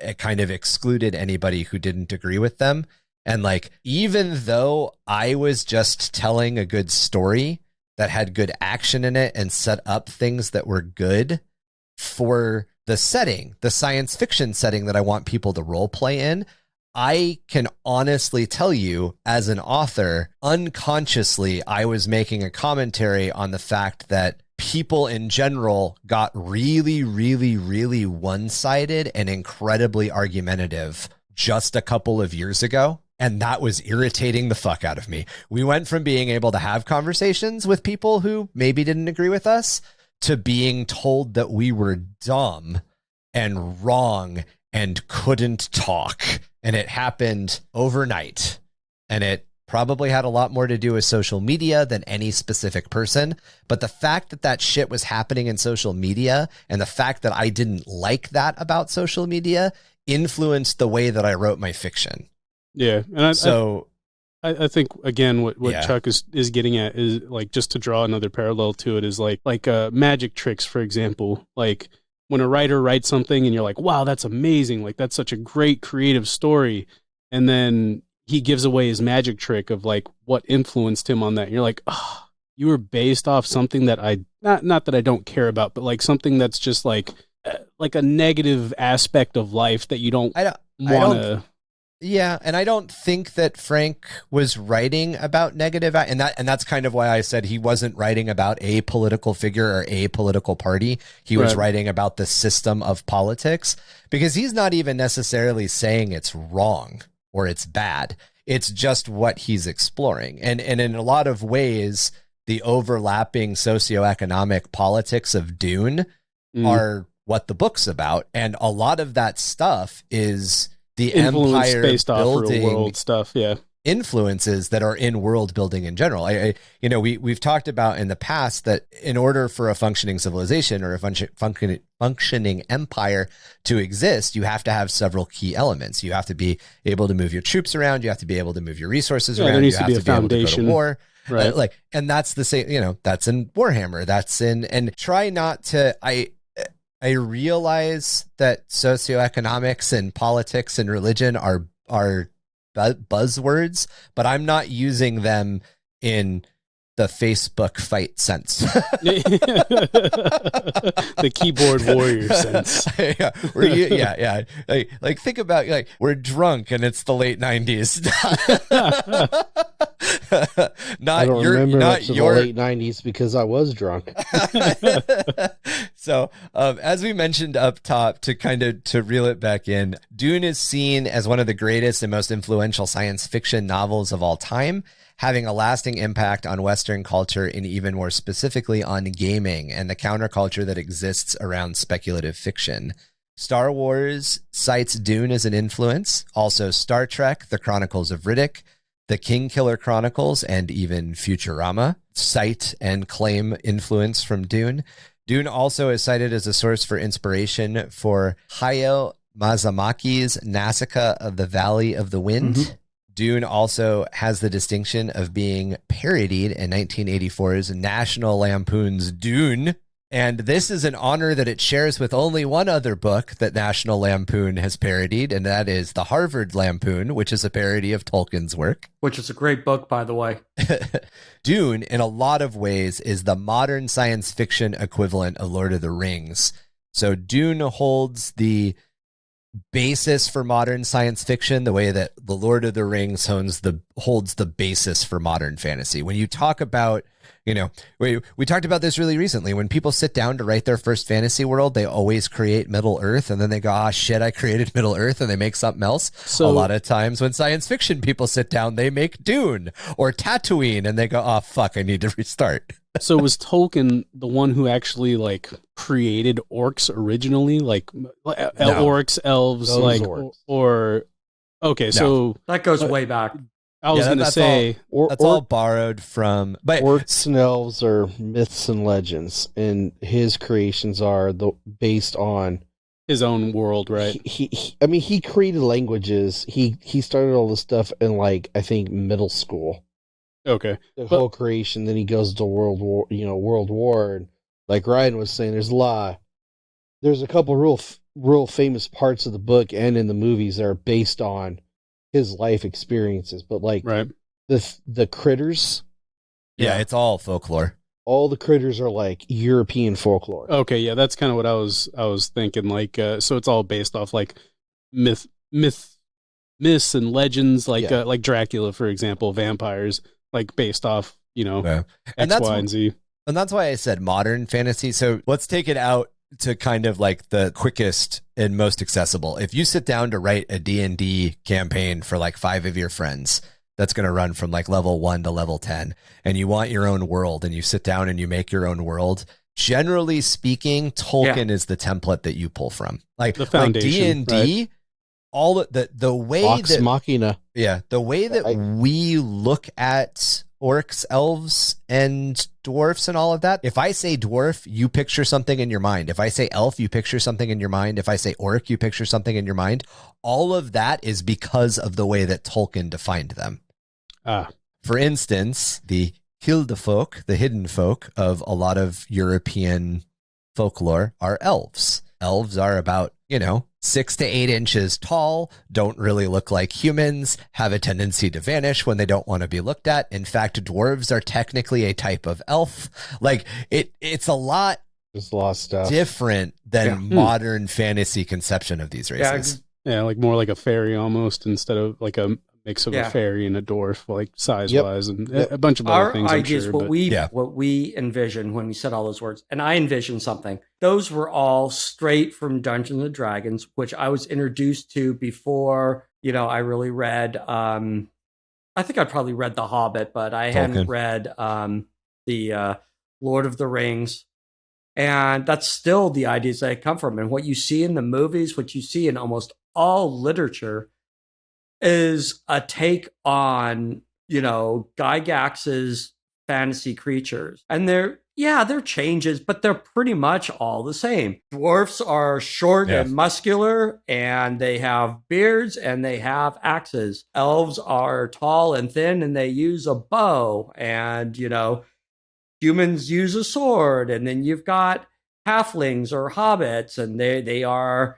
it kind of excluded anybody who didn't agree with them. And even though I was just telling a good story that had good action in it and set up things that were good for the setting, the science fiction setting that I want people to role play in, I can honestly tell you, as an author, unconsciously, I was making a commentary on the fact that people in general got really, really, really one-sided and incredibly argumentative just a couple of years ago. And that was irritating the fuck out of me. We went from being able to have conversations with people who maybe didn't agree with us to being told that we were dumb and wrong and couldn't talk. And it happened overnight. And it probably had a lot more to do with social media than any specific person. But the fact that that shit was happening in social media and the fact that I didn't like that about social media influenced the way that I wrote my fiction.
Yeah. And I think, again, what Chuck is getting at is, like, just to draw another parallel to it, is like magic tricks, for example. Like, when a writer writes something and you're like, wow, that's amazing. Like, that's such a great creative story. And then he gives away his magic trick of, like, what influenced him on that. And you're like, oh, you were based off something that not that I don't care about, but like something that's just like a negative aspect of life that you don't want to.
Yeah, and I don't think that Frank was writing about negative, and that's kind of why I said he wasn't writing about a political figure or a political party. He was writing about the system of politics, because he's not even necessarily saying it's wrong or it's bad. It's just what he's exploring. And in a lot of ways, the overlapping socioeconomic politics of Dune are what the book's about. And a lot of that stuff is the
influence
empire
based off real world stuff,
influences that are in world building in general. We've talked about in the past that in order for a functioning civilization or a functioning empire to exist, you have to have several key elements. You have to be able to move your troops around. You have to be able to move your resources around.
There needs
you
to
have
be a
to be able
foundation.
to go to war.
Right.
And that's the same, that's in Warhammer. That's in, and try not to, I realize that socioeconomics and politics and religion are buzzwords, but I'm not using them in the Facebook fight sense.
The keyboard warrior sense.
Like think about, like, we're drunk and it's the late 90s.
I don't remember much of the late 90s because I was drunk.
So, as we mentioned up top, to reel it back in, Dune is seen as one of the greatest and most influential science fiction novels of all time, having a lasting impact on Western culture and even more specifically on gaming and the counterculture that exists around speculative fiction. Star Wars cites Dune as an influence, also Star Trek, The Chronicles of Riddick, The Kingkiller Chronicles, and even Futurama cite and claim influence from Dune. Dune also is cited as a source for inspiration for Hayao Miyazaki's Nausicaa of the Valley of the Wind. Mm-hmm. Dune also has the distinction of being parodied in 1984's National Lampoon's Dune. And this is an honor that it shares with only one other book that National Lampoon has parodied, and that is The Harvard Lampoon, which is a parody of Tolkien's work.
Which is a great book, by the way.
Dune, in a lot of ways, is the modern science fiction equivalent of Lord of the Rings. So Dune holds the basis for modern science fiction the way that the Lord of the Rings holds the basis for modern fantasy. When you talk about, we talked about this really recently. When people sit down to write their first fantasy world, they always create Middle Earth, and then they go, shit, I created Middle Earth, and they make something else. So a lot of times when science fiction people sit down, they make Dune or Tatooine, and they go, fuck, I need to restart.
So was Tolkien the one who actually created orcs originally, orcs, elves, orcs. Or okay, no. So
that goes way back.
I was going to say
that's all borrowed from, but
orcs and elves are myths and legends, and his creations are based on
his own world, right?
He created languages. He started all this stuff in I think middle school.
Okay.
The whole creation, then he goes to World War, and like Ryan was saying, there's a couple real famous parts of the book and in the movies that are based on his life experiences, but
right.
the critters,
it's all folklore.
All the critters are European folklore.
Okay, yeah, that's kind of what I was thinking. So it's all based off myth myths and legends, like
Yeah.
like Dracula, for example, vampires, like based off,
Yeah.
X, Y, and Z.
And that's why I said modern fantasy. So let's take it out to kind of like the quickest and most accessible. If you sit down to write a D&D campaign for like 5 of your friends, that's going to run from like level 1 to level 10, and you want your own world, and you sit down and you make your own world, generally speaking, Tolkien is the template that you pull from. Like
The foundation,
D&D,
right?
all the way
Vox
that
Machina.
Yeah, the way that we look at orcs, elves, and dwarfs and all of that. If I say dwarf, you picture something in your mind. If I say elf, you picture something in your mind. If I say orc, you picture something in your mind. All of that is because of the way that Tolkien defined them. For instance, the Hildefolk, the hidden folk of a lot of European folklore, are elves. Elves are about, 6 to 8 inches tall, don't really look like humans, have a tendency to vanish when they don't want to be looked at. In fact, dwarves are technically a type of elf. Like it's a lot
There's a lot of stuff.
different than modern fantasy conception of these races.
Yeah, like more like a fairy almost, instead of like a mix of a fairy and a dwarf, like size-wise, and a bunch of other things.
Our ideas,
what
we envisioned when we said all those words, and I envisioned something. Those were all straight from Dungeons and Dragons, which I was introduced to before. I really read. I think I probably read The Hobbit, but I hadn't read the Lord of the Rings. And that's still the ideas that come from. And what you see in the movies, what you see in almost all literature, is a take on, Gygax's fantasy creatures. And they're changes, but they're pretty much all the same. Dwarfs are short and muscular, and they have beards, and they have axes. Elves are tall and thin, and they use a bow, and, humans use a sword. And then you've got halflings or hobbits, and they are,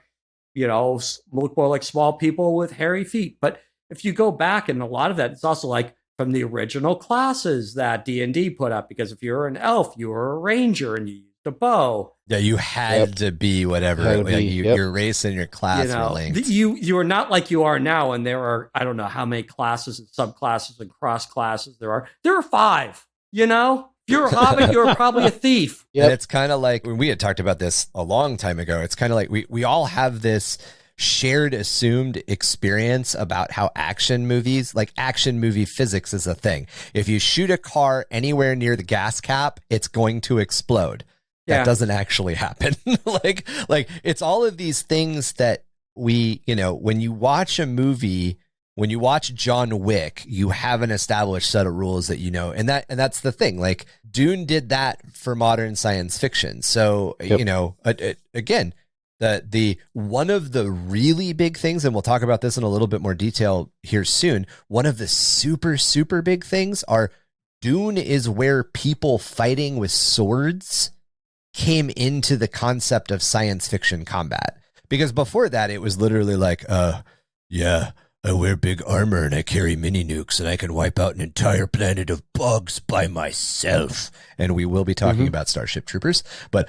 look more like small people with hairy feet. But if you go back, and a lot of that, it's also like from the original classes that D&D put up, because if you're an elf, you were a ranger and you used a bow. Yeah,
you had to be whatever your race and your class were linked.
You are not like you are now, and there are, I don't know how many classes and subclasses and cross classes there are. There are 5, If you're a hobbit, you're probably a thief.
And it's kind of like, when we had talked about this a long time ago, it's kind of like we all have this shared assumed experience about how action movie physics is a thing. If you shoot a car anywhere near the gas cap, it's going to explode. That doesn't actually happen. like it's all of these things that we, when you watch a movie, when you watch John Wick, you have an established set of rules that and that's the thing. Like Dune did that for modern science fiction. So, again, the one of the really big things, and we'll talk about this in a little bit more detail here soon, one of the super, super big things are Dune is where people fighting with swords came into the concept of science fiction combat. Because before that, it was literally like, I wear big armor and I carry mini nukes and I can wipe out an entire planet of bugs by myself. And we will be talking about Starship Troopers, but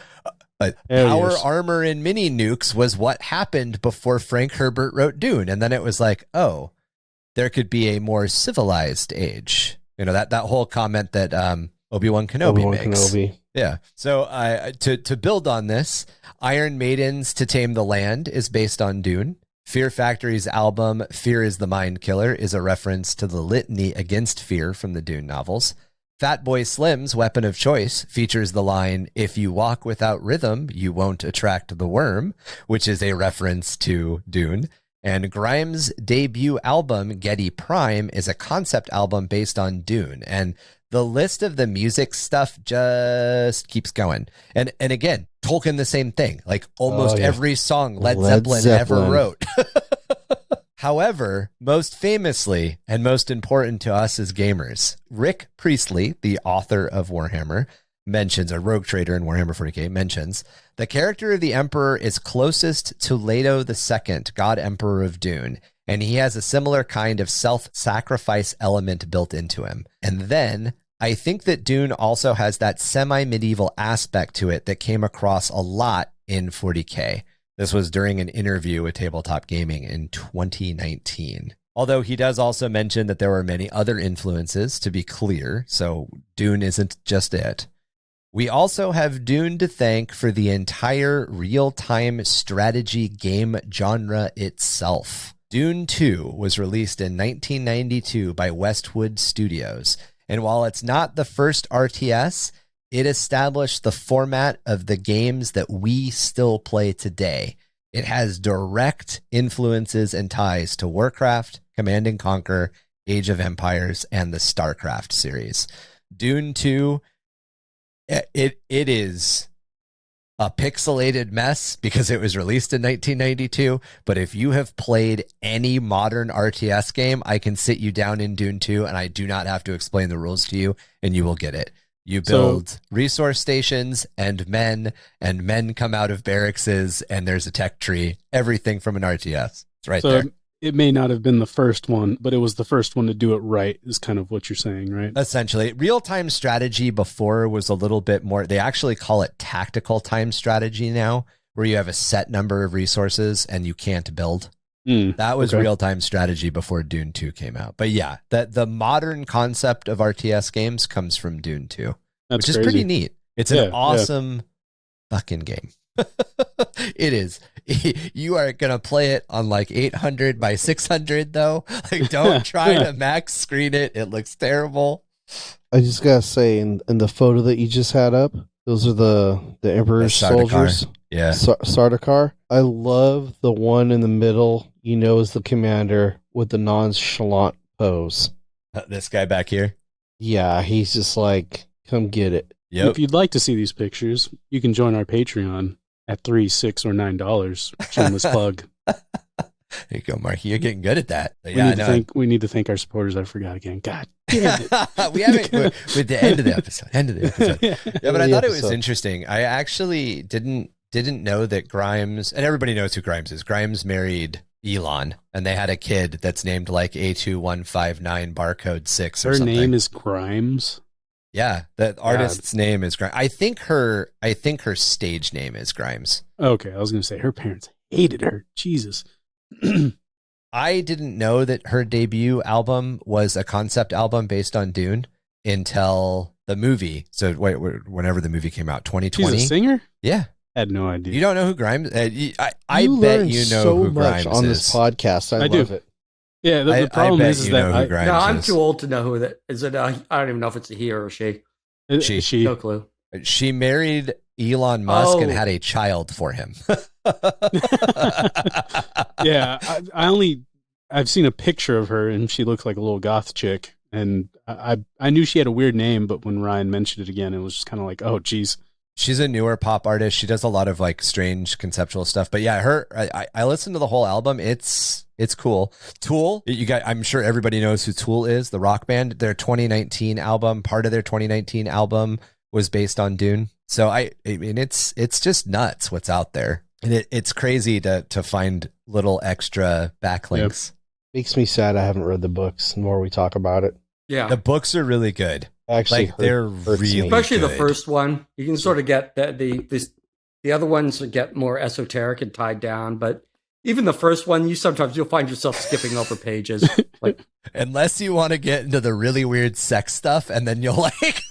power armor and mini nukes was what happened before Frank Herbert wrote Dune. And then it was like, oh, there could be a more civilized age. That whole comment that Obi-Wan Kenobi makes. Yeah. So to build on this, Iron Maiden's To Tame the Land is based on Dune. Fear Factory's album, Fear is the Mind Killer, is a reference to the litany against fear from the Dune novels. Fatboy Slim's Weapon of Choice features the line, "If you walk without rhythm, you won't attract the worm," which is a reference to Dune. And Grimes' debut album, Getty Prime, is a concept album based on Dune. And the list of the music stuff just keeps going. And again, Tolkien, the same thing. Like almost every song Led Zeppelin ever wrote. However, most famously and most important to us as gamers, Rick Priestley, the author of Warhammer, mentions, a rogue trader in Warhammer 40K, mentions, the character of the Emperor is closest to Leto II, God Emperor of Dune, and he has a similar kind of self-sacrifice element built into him. And then I think that Dune also has that semi-medieval aspect to it that came across a lot in 40K. This was during an interview with Tabletop Gaming in 2019. Although he does also mention that there were many other influences, to be clear, so Dune isn't just it. We also have Dune to thank for the entire real-time strategy game genre itself. Dune 2 was released in 1992 by Westwood Studios, and while it's not the first RTS, it established the format of the games that we still play today. It has direct influences and ties to Warcraft, Command and Conquer, Age of Empires, and the StarCraft series. Dune 2, it is a pixelated mess because it was released in 1992, but if you have played any modern RTS game, I can sit you down in Dune 2 and I do not have to explain the rules to you and you will get it. You build resource stations and men come out of barracks, and there's a tech tree, everything from an RTS. It's right there.
It may not have been the first one, but it was the first one to do it right, is kind of what you're saying, right?
Essentially. Real-time strategy before was a little bit more, they actually call it tactical time strategy now, where you have a set number of resources and you can't build. That was real-time strategy before Dune 2 came out. But yeah, the modern concept of RTS games comes from Dune 2, which is pretty neat. It's an awesome fucking game. It is. You are going to play it on like 800 by 600 though. Like, don't try to max screen it. It looks terrible.
I just got to say, in the photo that you just had up, those are the Emperor's soldiers.
Yeah.
Sardaukar. I love the one in the middle, is the commander with the nonchalant pose.
This guy back here?
Yeah, he's just like, come get it.
Yep.
If you'd like to see these pictures, you can join our Patreon at $3, $6, or $9. Shameless plug.
There you go, Marky. You're getting good at that. But
we need to thank our supporters. I forgot again. God damn it.
We haven't with the end of the episode. Yeah, but I thought it was interesting. I actually didn't know that Grimes, and everybody knows who Grimes is. Grimes married Elon, and they had a kid that's named like A2159 barcode 6 or something.
Her name is Grimes.
Yeah, the artist's name is Grimes. I think her stage name is Grimes.
Okay, I was going to say her parents hated her. Jesus.
I didn't know that her debut album was a concept album based on Dune until the movie. So whenever the movie came out, 2020.
She's a singer?
Yeah.
I had no idea.
You don't know who Grimes is? I bet you know who Grimes is.
On this podcast. I love it.
Yeah, the problem is that
I'm too old to know who that is. I don't even know if it's a he or a she.
She.
No clue.
She married Elon Musk and had a child for him.
Yeah, I've seen a picture of her and she looks like a little goth chick. And I knew she had a weird name, but when Ryan mentioned it again, it was just kind of like, oh, geez.
She's a newer pop artist. She does a lot of like strange conceptual stuff. But yeah, I listened to the whole album. It's cool. Tool, I'm sure everybody knows who Tool is, the rock band. Their 2019 album, part of their 2019 album was based on Dune. So I mean, it's just nuts what's out there. And it's crazy to find little extra backlinks.
Yep. Makes me sad I haven't read the books. The more we talk about it.
Yeah. The books are really good.
Actually,
they're really
especially
good.
The first one. You can sort of get the other ones get more esoteric and tied down, but even the first one, you'll find yourself skipping over pages. Like,
unless you want to get into the really weird sex stuff, and then you'll like.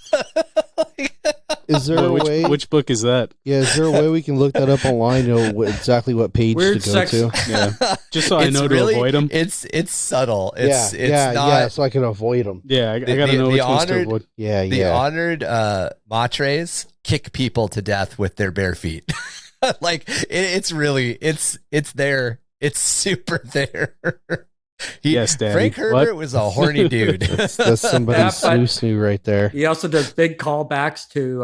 Is there a way?
Which book is that?
Yeah, is there a way we can look that up online? Know exactly what page
weird
to go
sex.
to?
Yeah, just so I know to avoid them.
It's subtle. It's
not, so I can avoid them.
Yeah, I gotta know which ones to avoid.
The
honored matres kick people to death with their bare feet. Like it's really it's there. It's super there.
Yes, Daddy.
Frank Herbert was a horny dude.
that's somebody's snoo right there.
He also does big callbacks to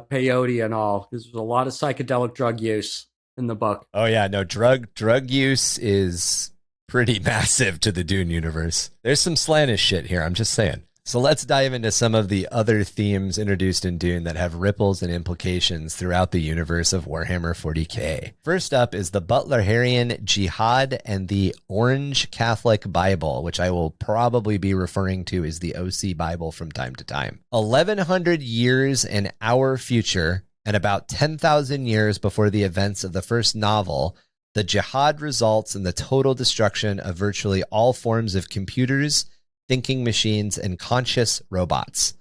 peyote and all. There's a lot of psychedelic drug use in the book.
Oh yeah, no, drug use is pretty massive to the Dune universe. There's some slantish shit here, I'm just saying. So let's dive into some of the other themes introduced in Dune that have ripples and implications throughout the universe of Warhammer 40K. First up is the Butlerian Jihad and the Orange Catholic Bible, which I will probably be referring to as the OC Bible from time to time. 1,100 years in our future, and about 10,000 years before the events of the first novel, The jihad results in the total destruction of virtually all forms of computers, thinking machines, and conscious robots.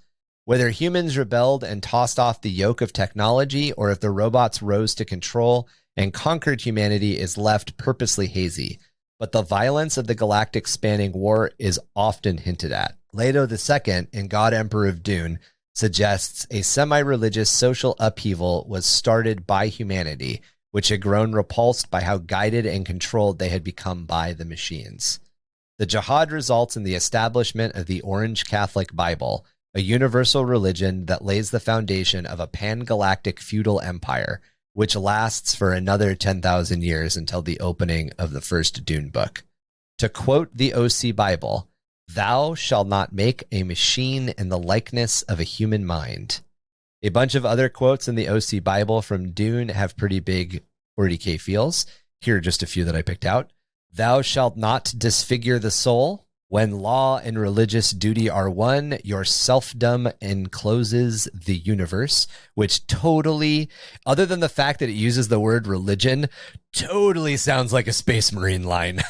Whether humans rebelled and tossed off the yoke of technology, or if the robots rose to control and conquered humanity, is left purposely hazy. But the violence of the galactic-spanning war is often hinted at. Leto II, in God Emperor of Dune, suggests a semi-religious social upheaval was started by humanity, which had grown repulsed by how guided and controlled they had become by the machines. The jihad results in the establishment of the Orange Catholic Bible, a universal religion that lays the foundation of a pan-galactic feudal empire, which lasts for another 10,000 years until the opening of the first Dune book. To quote the OC Bible, "Thou shalt not make a machine in the likeness of a human mind." A bunch of other quotes in the OC Bible from Dune have pretty big 40K feels. Here are just a few that I picked out. "Thou shalt not disfigure the soul. When law and religious duty are one, your selfdom encloses the universe," which totally, other than the fact that it uses the word religion, totally sounds like a Space Marine line.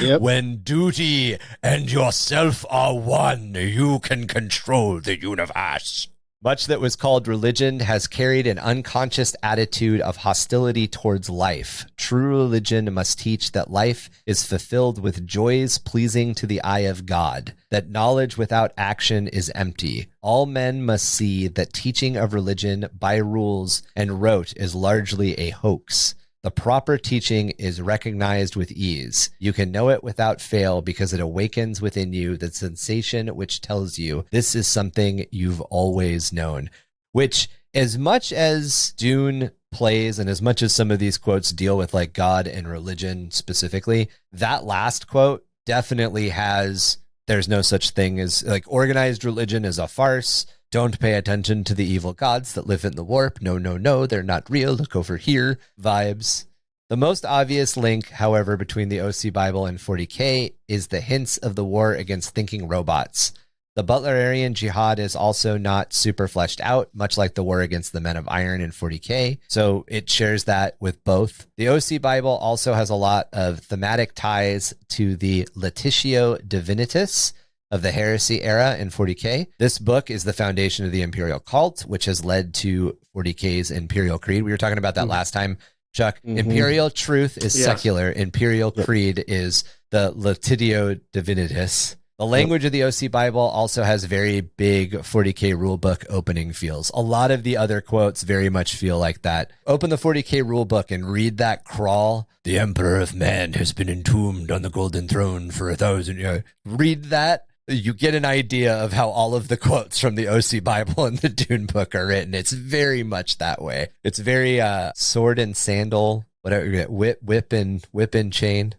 Yep.
"When duty and yourself are one, you can control the universe." Much that was called religion has carried an unconscious attitude of hostility towards life. True religion must teach that life is fulfilled with joys pleasing to the eye of God, that knowledge without action is empty. All men must see that teaching of religion by rules and rote is largely a hoax. The proper teaching is recognized with ease. You can know it without fail because it awakens within you the sensation which tells you this is something you've always known. Which, as much as Dune plays and as much as some of these quotes deal with like God and religion specifically, that last quote definitely has, there's no such thing as, like, organized religion is a farce. Don't pay attention to the evil gods that live in the warp. No, no, no, they're not real. Look over here. Vibes. The most obvious link, however, between the OC Bible and 40K is the hints of the war against thinking robots. The Butlerian jihad is also not super fleshed out, much like the war against the Men of Iron in 40K, so it shares that with both. The OC Bible also has a lot of thematic ties to the Laetitio Divinitas of the Heresy era in 40K. This book is the foundation of the Imperial cult, which has led to 40K's Imperial Creed. We were talking about that last time, Chuck. Imperial truth is secular. Imperial creed is the Laetitio Divinitas. The language of the OC Bible also has very big 40K rulebook opening feels. A lot of the other quotes very much feel like that. Open the 40K rulebook and read that crawl. "The Emperor of Man has been entombed on the golden throne for 1,000 years." Read that. You get an idea of how all of the quotes from the OC Bible and the Dune book are written. It's very much that way. It's very sword and sandal, whatever, whip and chain.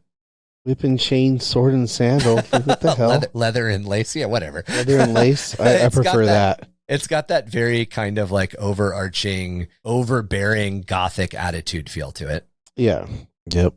Whip and chain, sword and sandal. What the hell?
Leather and lace. Yeah, whatever.
Leather and lace. I prefer that.
It's got that very kind of like overarching, overbearing Gothic attitude feel to it.
Yeah. Yep.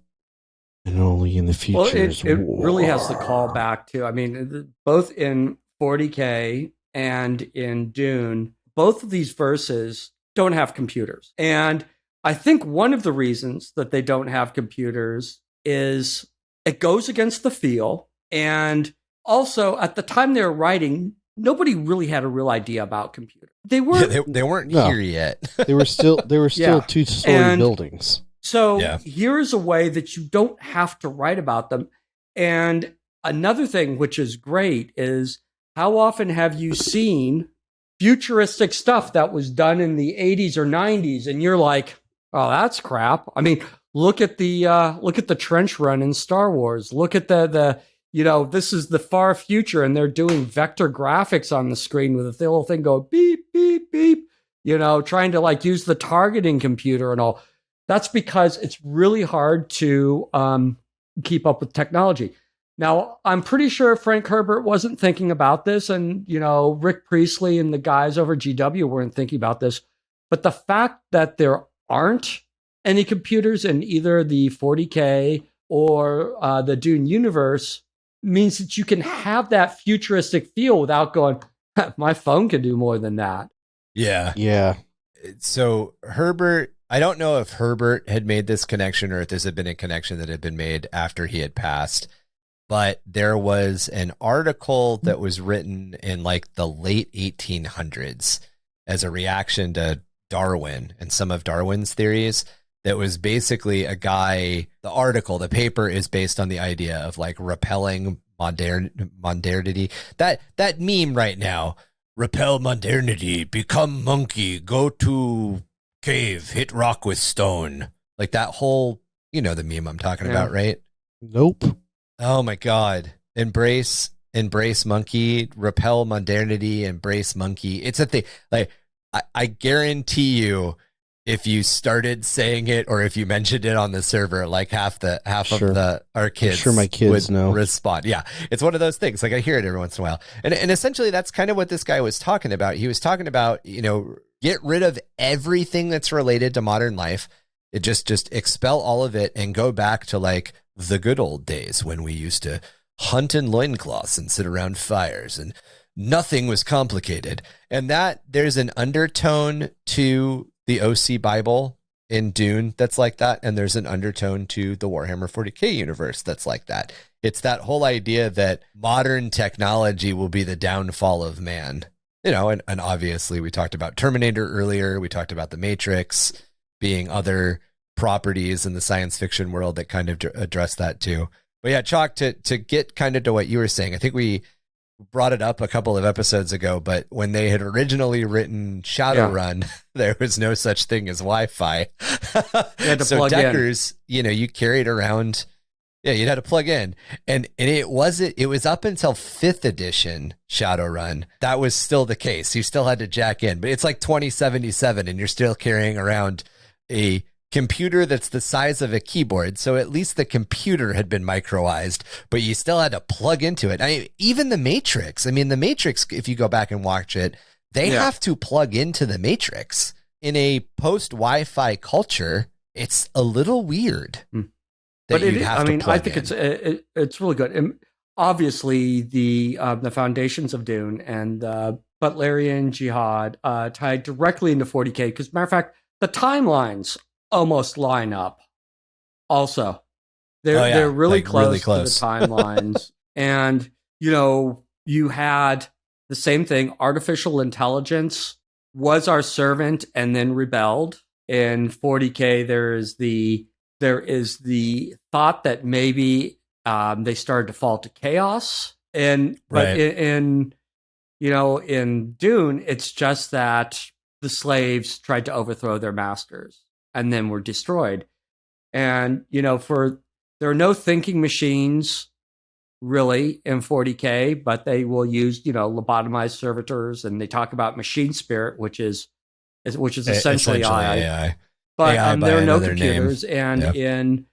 And only in the future.
Well, it really has the call back to, I mean, both in 40K and in Dune, both of these verses don't have computers. And I think one of the reasons that they don't have computers is it goes against the feel. And also, at the time they were writing, nobody really had a real idea about computers. They weren't.
They weren't here yet.
They were still two-story buildings.
So here's a way that you don't have to write about them. And another thing which is great is, how often have you seen futuristic stuff that was done in the 80s or 90s and you're like, oh, that's crap. I mean, look at the trench run in Star Wars. Look at the this is the far future and they're doing vector graphics on the screen with a little thing going beep, beep, beep, trying to like use the targeting computer and all. That's because it's really hard to keep up with technology. Now, I'm pretty sure Frank Herbert wasn't thinking about this, and Rick Priestley and the guys over GW weren't thinking about this. But the fact that there aren't any computers in either the 40K or the Dune universe means that you can have that futuristic feel without going, my phone can do more than that.
Yeah.
Yeah.
So Herbert I don't know if Herbert had made this connection or if this had been a connection that had been made after he had passed, but there was an article that was written in like the late 1800s as a reaction to Darwin and some of Darwin's theories. That was basically a guy, the paper is based on the idea of like repelling modernity. That meme right now, repel modernity, become monkey, go to cave, hit rock with stone. Like that whole, you know the meme I'm talking about, right?
Nope.
Oh my God. Embrace monkey, repel modernity, embrace monkey. It's a thing. Like I guarantee you, if you started saying it or if you mentioned it on the server, like half of our kids,
my kids
would
know.
respond. Yeah, it's one of those things. Like I hear it every once in a while, and essentially that's kind of what this guy was talking about. He was talking about, get rid of everything that's related to modern life. It just expel all of it and go back to like the good old days when we used to hunt in loincloths and sit around fires and nothing was complicated. And that there's an undertone to the OC Bible in Dune that's like that, and there's an undertone to the Warhammer 40K universe that's like that. It's that whole idea that modern technology will be the downfall of man. And obviously we talked about Terminator earlier, we talked about the Matrix being other properties in the science fiction world that kind of address that too. But yeah, Chac, to get kind of to what you were saying, I think we brought it up a couple of episodes ago, but when they had originally written Shadowrun, there was no such thing as Wi-Fi. So Deckers, you carried around, you'd had to plug in, and it was up until 5th edition Shadowrun that was still the case. You still had to jack in, but it's like 2077, and you're still carrying around a computer that's the size of a keyboard. So at least the computer had been microized, but you still had to plug into it. Even the Matrix, if you go back and watch it, they have to plug into the Matrix. In a post Wi-Fi culture, it's a little weird.
But I think it's really good. And obviously the foundations of Dune and Butlerian Jihad tied directly into 40K, because matter of fact, the timelines almost line up. Also, they're really close to the timelines, and you had the same thing. Artificial intelligence was our servant and then rebelled. In 40K, there is the thought that maybe they started to fall to chaos, but in Dune, it's just that the slaves tried to overthrow their masters and then were destroyed. And, there are no thinking machines really in 40K, but they will use, lobotomized servitors, and they talk about machine spirit, which is essentially AI. But
AI
there are no computers, and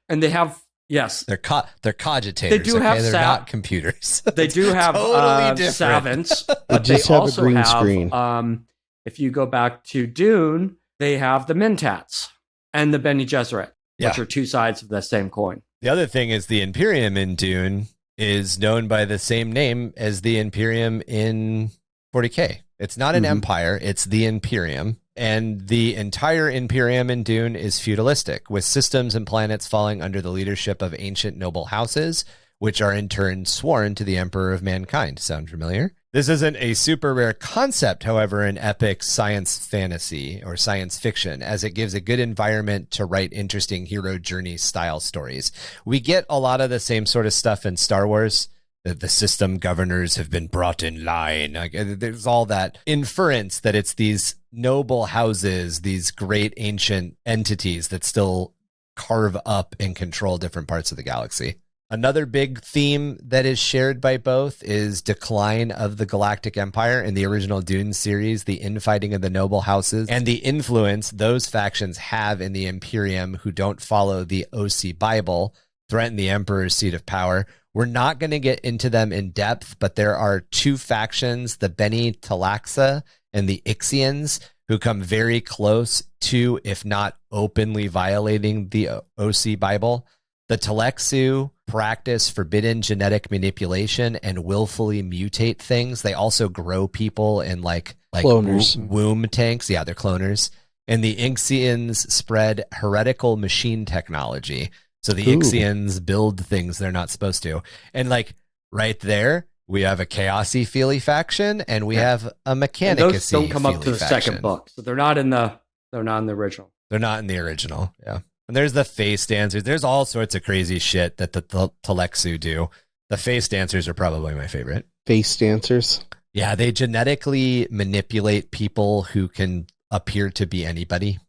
they have
they're cogitators. They do have they're not computers.
They do have
totally
savants, but
they just have a green screen.
If you go back to Dune, they have the Mentats and the Bene Gesserit, which are two sides of the same coin.
The other thing is the Imperium in Dune is known by the same name as the Imperium in 40K. It's not an empire, it's the Imperium. And the entire Imperium in Dune is feudalistic, with systems and planets falling under the leadership of ancient noble houses, which are in turn sworn to the Emperor of Mankind. Sound familiar? This isn't a super rare concept, however, in epic science fantasy or science fiction, as it gives a good environment to write interesting hero journey style stories. We get a lot of the same sort of stuff in Star Wars. The system governors have been brought in line. There's all that inference that it's these noble houses, these great ancient entities that still carve up and control different parts of the galaxy. Another big theme that is shared by both is decline of the Galactic Empire. In the original Dune series, the infighting of the noble houses and the influence those factions have in the Imperium who don't follow the OC Bible threaten the Emperor's seat of power. We're not going to get into them in depth, but there are two factions, the Bene Talaxa and the Ixians, who come very close to, if not openly violating the OC Bible. The Talaxu practice forbidden genetic manipulation and willfully mutate things. They also grow people in like
cloners.
womb tanks. Yeah, they're cloners. And the Ixians spread heretical machine technology. So the
Ooh.
Ixians build things they're not supposed to. And like right there, we have a chaosy feely faction, and we have a mechanicus.
Those don't come up to the second book, so they're not in the original.
They're not in the original, yeah. And there's the face dancers. There's all sorts of crazy shit that the Telexu do. The face dancers are probably my favorite.
Face dancers?
Yeah, they genetically manipulate people who can appear to be anybody.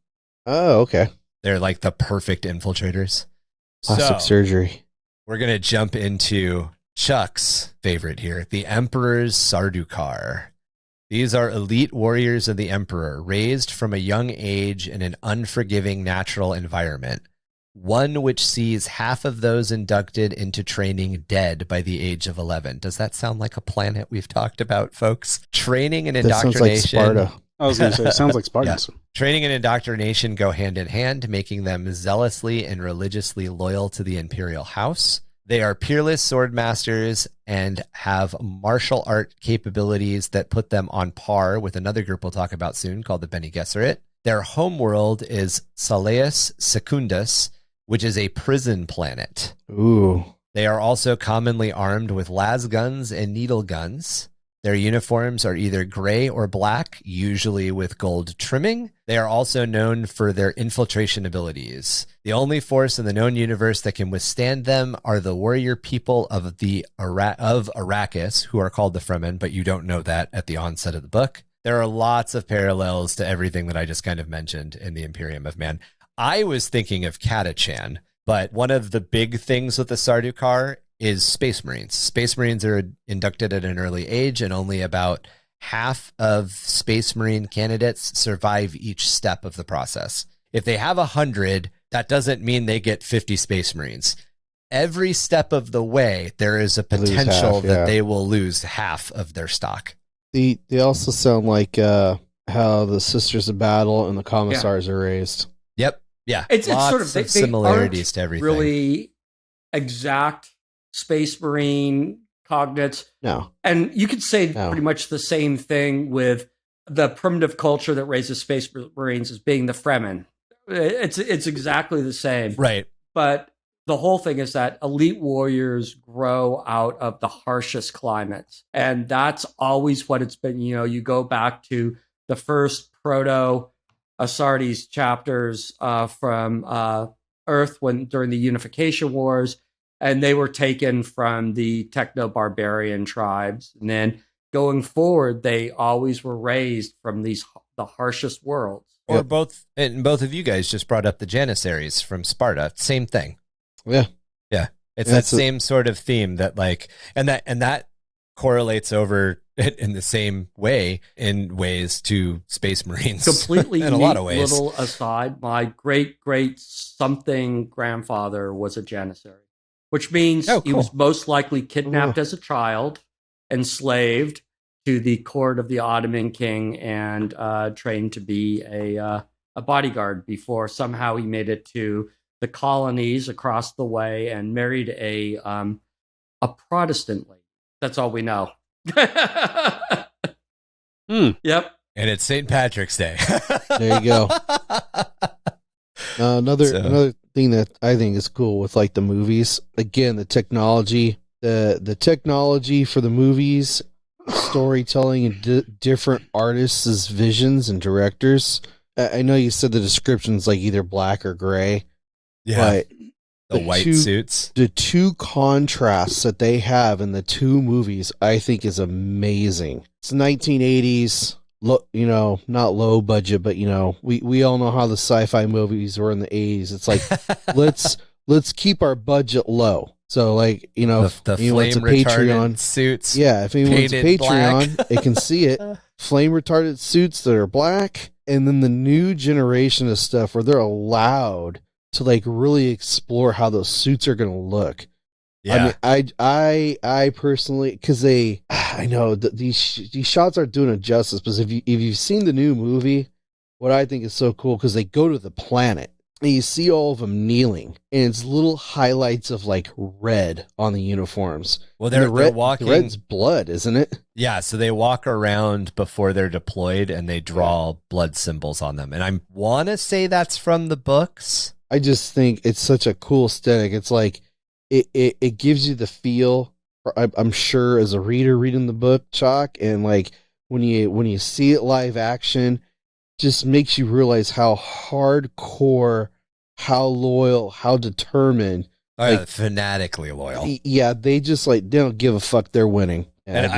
Oh, okay.
They're like the perfect infiltrators.
Plastic surgery.
We're going to jump into Chuck's favorite here, the Emperor's Sardaukar. These are elite warriors of the Emperor, raised from a young age in an unforgiving natural environment, one which sees half of those inducted into training dead by the age of 11. Does that sound like a planet we've talked about, folks? Training and indoctrination.
That sounds like Sparta.
I was going to say, it sounds like Spartans.
Yeah. Training and indoctrination go hand in hand, making them zealously and religiously loyal to the imperial house. They are peerless sword masters and have martial art capabilities that put them on par with another group we'll talk about soon called the Bene Gesserit. Their homeworld is Saleus Secundus, which is a prison planet.
Ooh.
They are also commonly armed with las guns and needle guns. Their uniforms are either gray or black, usually with gold trimming. They are also known for their infiltration abilities. The only force in the known universe that can withstand them are the warrior people of Arrakis, who are called the Fremen, but you don't know that at the onset of the book. There are lots of parallels to everything that I just kind of mentioned in the Imperium of Man. I was thinking of Catachan, but one of the big things with the Sardaukar is Space Marines. Space Marines are inducted at an early age, and only about half of Space Marine candidates survive each step of the process. If they have 100, that doesn't mean they get 50 Space Marines. Every step of the way, there is a potential that they will lose half of their stock.
They also sound like how the Sisters of Battle and the Commissars are raised.
Yep. Yeah.
It's sort of
similarities to everything.
Really exact Space Marine cognates.
No.
And you could say pretty much the same thing with the primitive culture that raises Space Marines as being the Fremen. It's exactly the same.
Right.
But the whole thing is that elite warriors grow out of the harshest climates. And that's always what it's been. You know, you go back to the first proto-Astartes chapters from Earth during the Unification Wars, and they were taken from the techno-barbarian tribes. And then going forward, they always were raised from the harshest worlds.
Or both, and both of you guys just brought up the Janissaries from Sparta. Same thing.
Yeah.
Yeah. It's that same sort of theme that and that correlates over in the same way in ways to Space Marines.
Completely
in a lot of ways.
Little aside, my great something grandfather was a Janissary, which means he was most likely kidnapped as a child, enslaved to the court of the Ottoman king, and trained to be a bodyguard before somehow he made it to the colonies across the way and married a Protestant lady. That's all we know. Yep.
And it's St. Patrick's Day.
There you go. Another thing that I think is cool with like the movies, again, the technology for the movies, storytelling, and different artists' visions and directors. I know you said the description's like either black or gray.
Yeah.
But
the white suits.
The two contrasts that they have in the two movies, I think, is amazing. It's 1980s, not low budget, but we all know how the sci-fi movies were in the 80s. It's like let's keep our budget low. So the
flame retardant suits.
Yeah, if anyone wants a Patreon, it can see it. Flame retardant suits that are black, and then the new generation of stuff where they're allowed to really explore how those suits are going to look.
Yeah.
I personally, because I know that these shots aren't doing it justice, because if you've seen the new movie, what I think is so cool, because they go to the planet. and you see all of them kneeling, and it's little highlights of like red on the uniforms.
Well,
And
they're walking.
The red's blood, isn't it?
Yeah, so they walk around before they're deployed, and they draw blood symbols on them. And I want to say that's from the books.
I just think it's such a cool aesthetic. It's like it gives you the feel. I'm sure as a reader reading the book, Chac, and like when you see it live action, just makes you realize how hardcore, how loyal, how determined.
Oh, yeah,
like,
fanatically loyal.
Yeah, they just like they don't give a fuck. They're winning.
And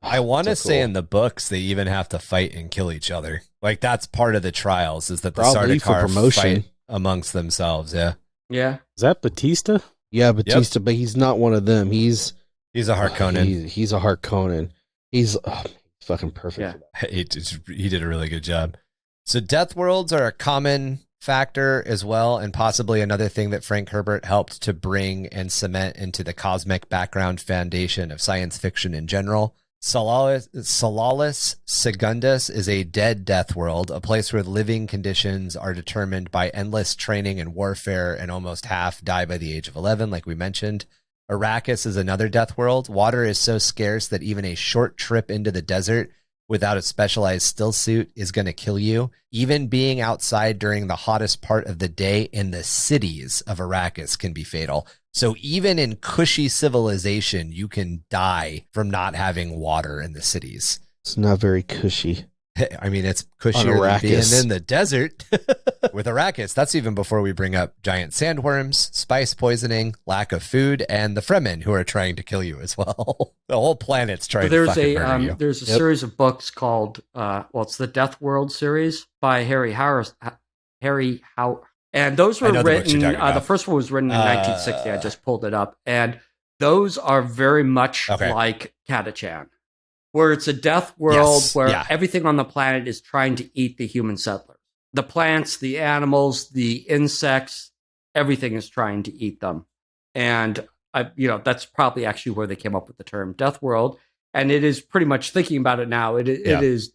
I want to
so
say
cool.
in the books they even have to fight and kill each other. Like that's part of the trials is that the
Probably for
Sardaukar
promotion.
fight amongst themselves. Yeah,
Yeah.
Is that Batista?
Yeah, Batista, but he's not one of them. He's
a Harkonnen.
He's a Harkonnen. He's fucking perfect.
Yeah.
For that.
He did a really good job. So death worlds are a common factor as well, and possibly another thing that Frank Herbert helped to bring and cement into the cosmic background foundation of science fiction in general. Solaris Secundus is a dead death world, a place where living conditions are determined by endless training and warfare, and almost half die by the age of 11, like we mentioned. Arrakis is another death world. Water is so scarce that even a short trip into the desert without a specialized still suit is going to kill you. Even being outside during the hottest part of the day in the cities of Arrakis can be fatal. So even in cushy civilization, you can die from not having water in the cities.
It's not very cushy.
I mean, it's cushier than being in the desert with Arrakis. That's even before we bring up giant sandworms, spice poisoning, lack of food, and the Fremen who are trying to kill you as well. The whole planet's trying to fucking murder you.
There's a series of books called, it's the Death World series by Harry Howard. And those were written, the first one was written in 1960. I just pulled it up. And those are very much like Catachan, where it's a death world where everything on the planet is trying to eat the human settlers. The plants, the animals, the insects, everything is trying to eat them. And, that's probably actually where they came up with the term death world. And it is pretty much, thinking about it now, it is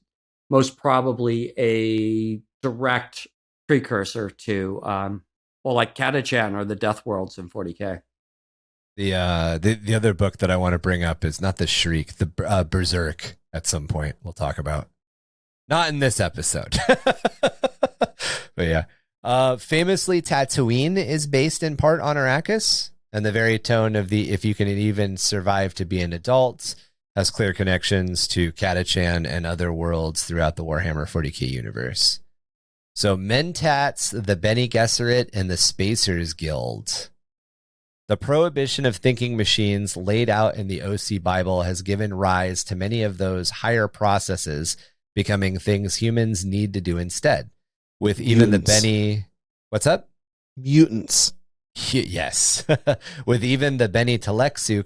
most probably a direct precursor to, like Catachan or the death worlds in 40K.
The other book that I want to bring up is not the Shriek, the Berserk. At some point we'll talk about, not in this episode, but yeah. Famously, Tatooine is based in part on Arrakis, and the very tone of the "if you can even survive to be an adult" has clear connections to Catachan and other worlds throughout the Warhammer 40K universe. So Mentats, the Bene Gesserit, and the Spacers Guild. The prohibition of thinking machines laid out in the OC Bible has given rise to many of those higher processes becoming things humans need to do instead. With even the Bene... What's up?
Mutants.
Yes. With even the Bene Telexa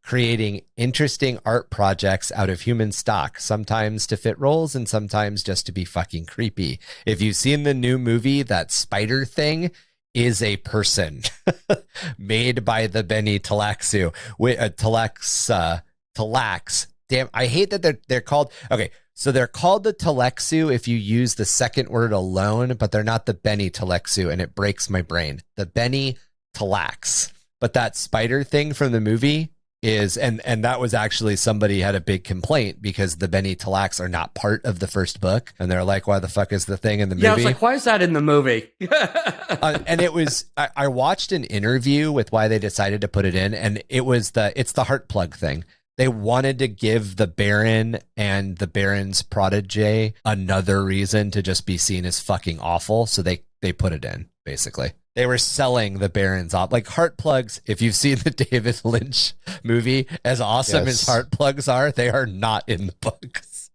creating interesting art projects out of human stock, sometimes to fit roles and sometimes just to be fucking creepy. If you've seen the new movie, that spider thing is a person made by the Bene Telexa. Telex. Damn, I hate that they're called. Okay, so they're called the Telexu if you use the second word alone, but they're not the Bene Telexu, and it breaks my brain. The Bene Telex. But that spider thing from the movie is, and that was actually, somebody had a big complaint because the Bene Telex are not part of the first book, and they're like, why the fuck is the thing in the movie?
Yeah, it's like, why is that in the movie?
And it was, I watched an interview with why they decided to put it in, and it's the heart plug thing. They wanted to give the Baron and the Baron's protege another reason to just be seen as fucking awful, so they put it in, basically. They were selling the Barons off. Like heart plugs, if you've seen the David Lynch movie, as awesome as heart plugs are, they are not in the books.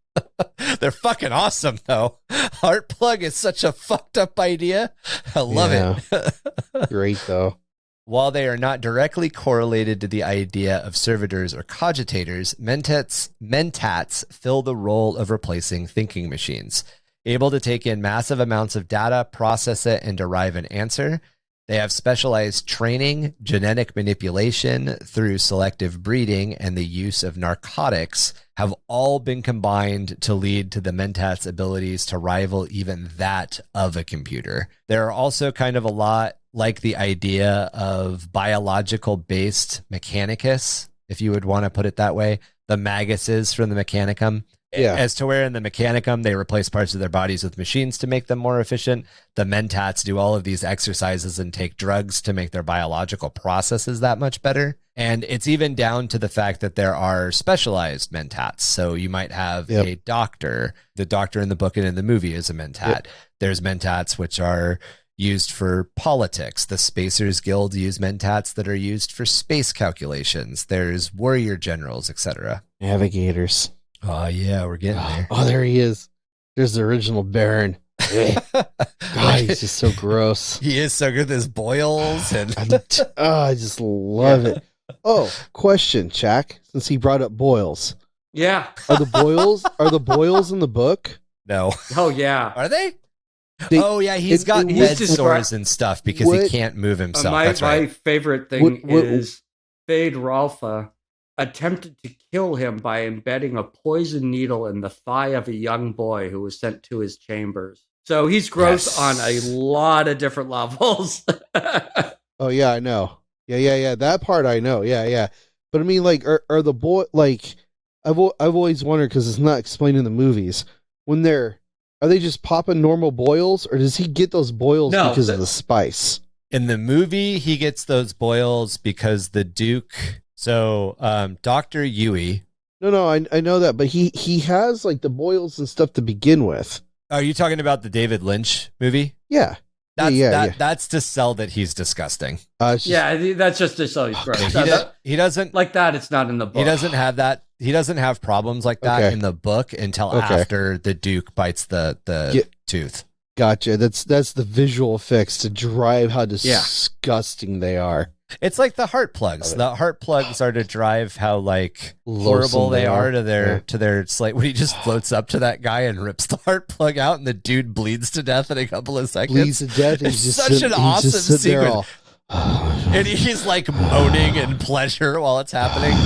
They're fucking awesome, though. Heart plug is such a fucked up idea. I love it.
Great, though.
While they are not directly correlated to the idea of servitors or cogitators, mentats fill the role of replacing thinking machines. Able to take in massive amounts of data, process it, and derive an answer, They have specialized training, genetic manipulation through selective breeding, and the use of narcotics have all been combined to lead to the Mentats' abilities to rival even that of a computer. There are also kind of a lot like the idea of biological-based Mechanicus, if you would want to put it that way, the Maguses from the Mechanicum.
Yeah.
As to where in the Mechanicum they replace parts of their bodies with machines to make them more efficient, the Mentats do all of these exercises and take drugs to make their biological processes that much better. And it's even down to the fact that there are specialized Mentats. So you might have a doctor. The doctor in the book and in the movie is a Mentat. There's Mentats which are used for politics. The Spacers Guild use Mentats that are used for space calculations. There's warrior generals, etc.
Navigators.
Oh, yeah, we're getting there.
Oh, there he is. There's the original Baron. God, he's just so gross.
He is so good with his boils. And
I just love it. Oh, question, Chac, since he brought up boils.
Yeah.
Are the boils in the book?
No.
Oh, yeah.
Are they?
They-
Oh, yeah, he's got
it
bed
was
sores and stuff because he can't move himself. That's
My
right.
favorite thing
What-
is Fade Ralpha attempted to kill him by embedding a poison needle in the thigh of a young boy who was sent to his chambers. So he's gross on a lot of different levels.
Oh, yeah, I know. Yeah. That part I know. Yeah. But I mean, like, are the boy, like, I've always wondered, because it's not explained in the movies, when are they just popping normal boils, or does he get those boils because of the spice?
In the movie, he gets those boils because the Duke... So, Dr. Yui...
No, I know that, but he has, like, the boils and stuff to begin with.
Are you talking about the David Lynch movie?
Yeah.
That's to sell that he's disgusting.
Yeah, that's just to sell he's gross.
He doesn't...
Like that, it's not in the book.
He doesn't have that. He doesn't have problems like that in the book until after the Duke bites the tooth.
Gotcha. That's the visual effects to drive how disgusting they are.
It's like the heart plugs. The heart plugs are to drive how like horrible they are to their slate. When he just floats up to that guy and rips the heart plug out, and the dude bleeds to death in a couple of seconds.
Bleeds to death.
It's such an awesome sequence. And he's like moaning in pleasure while it's happening.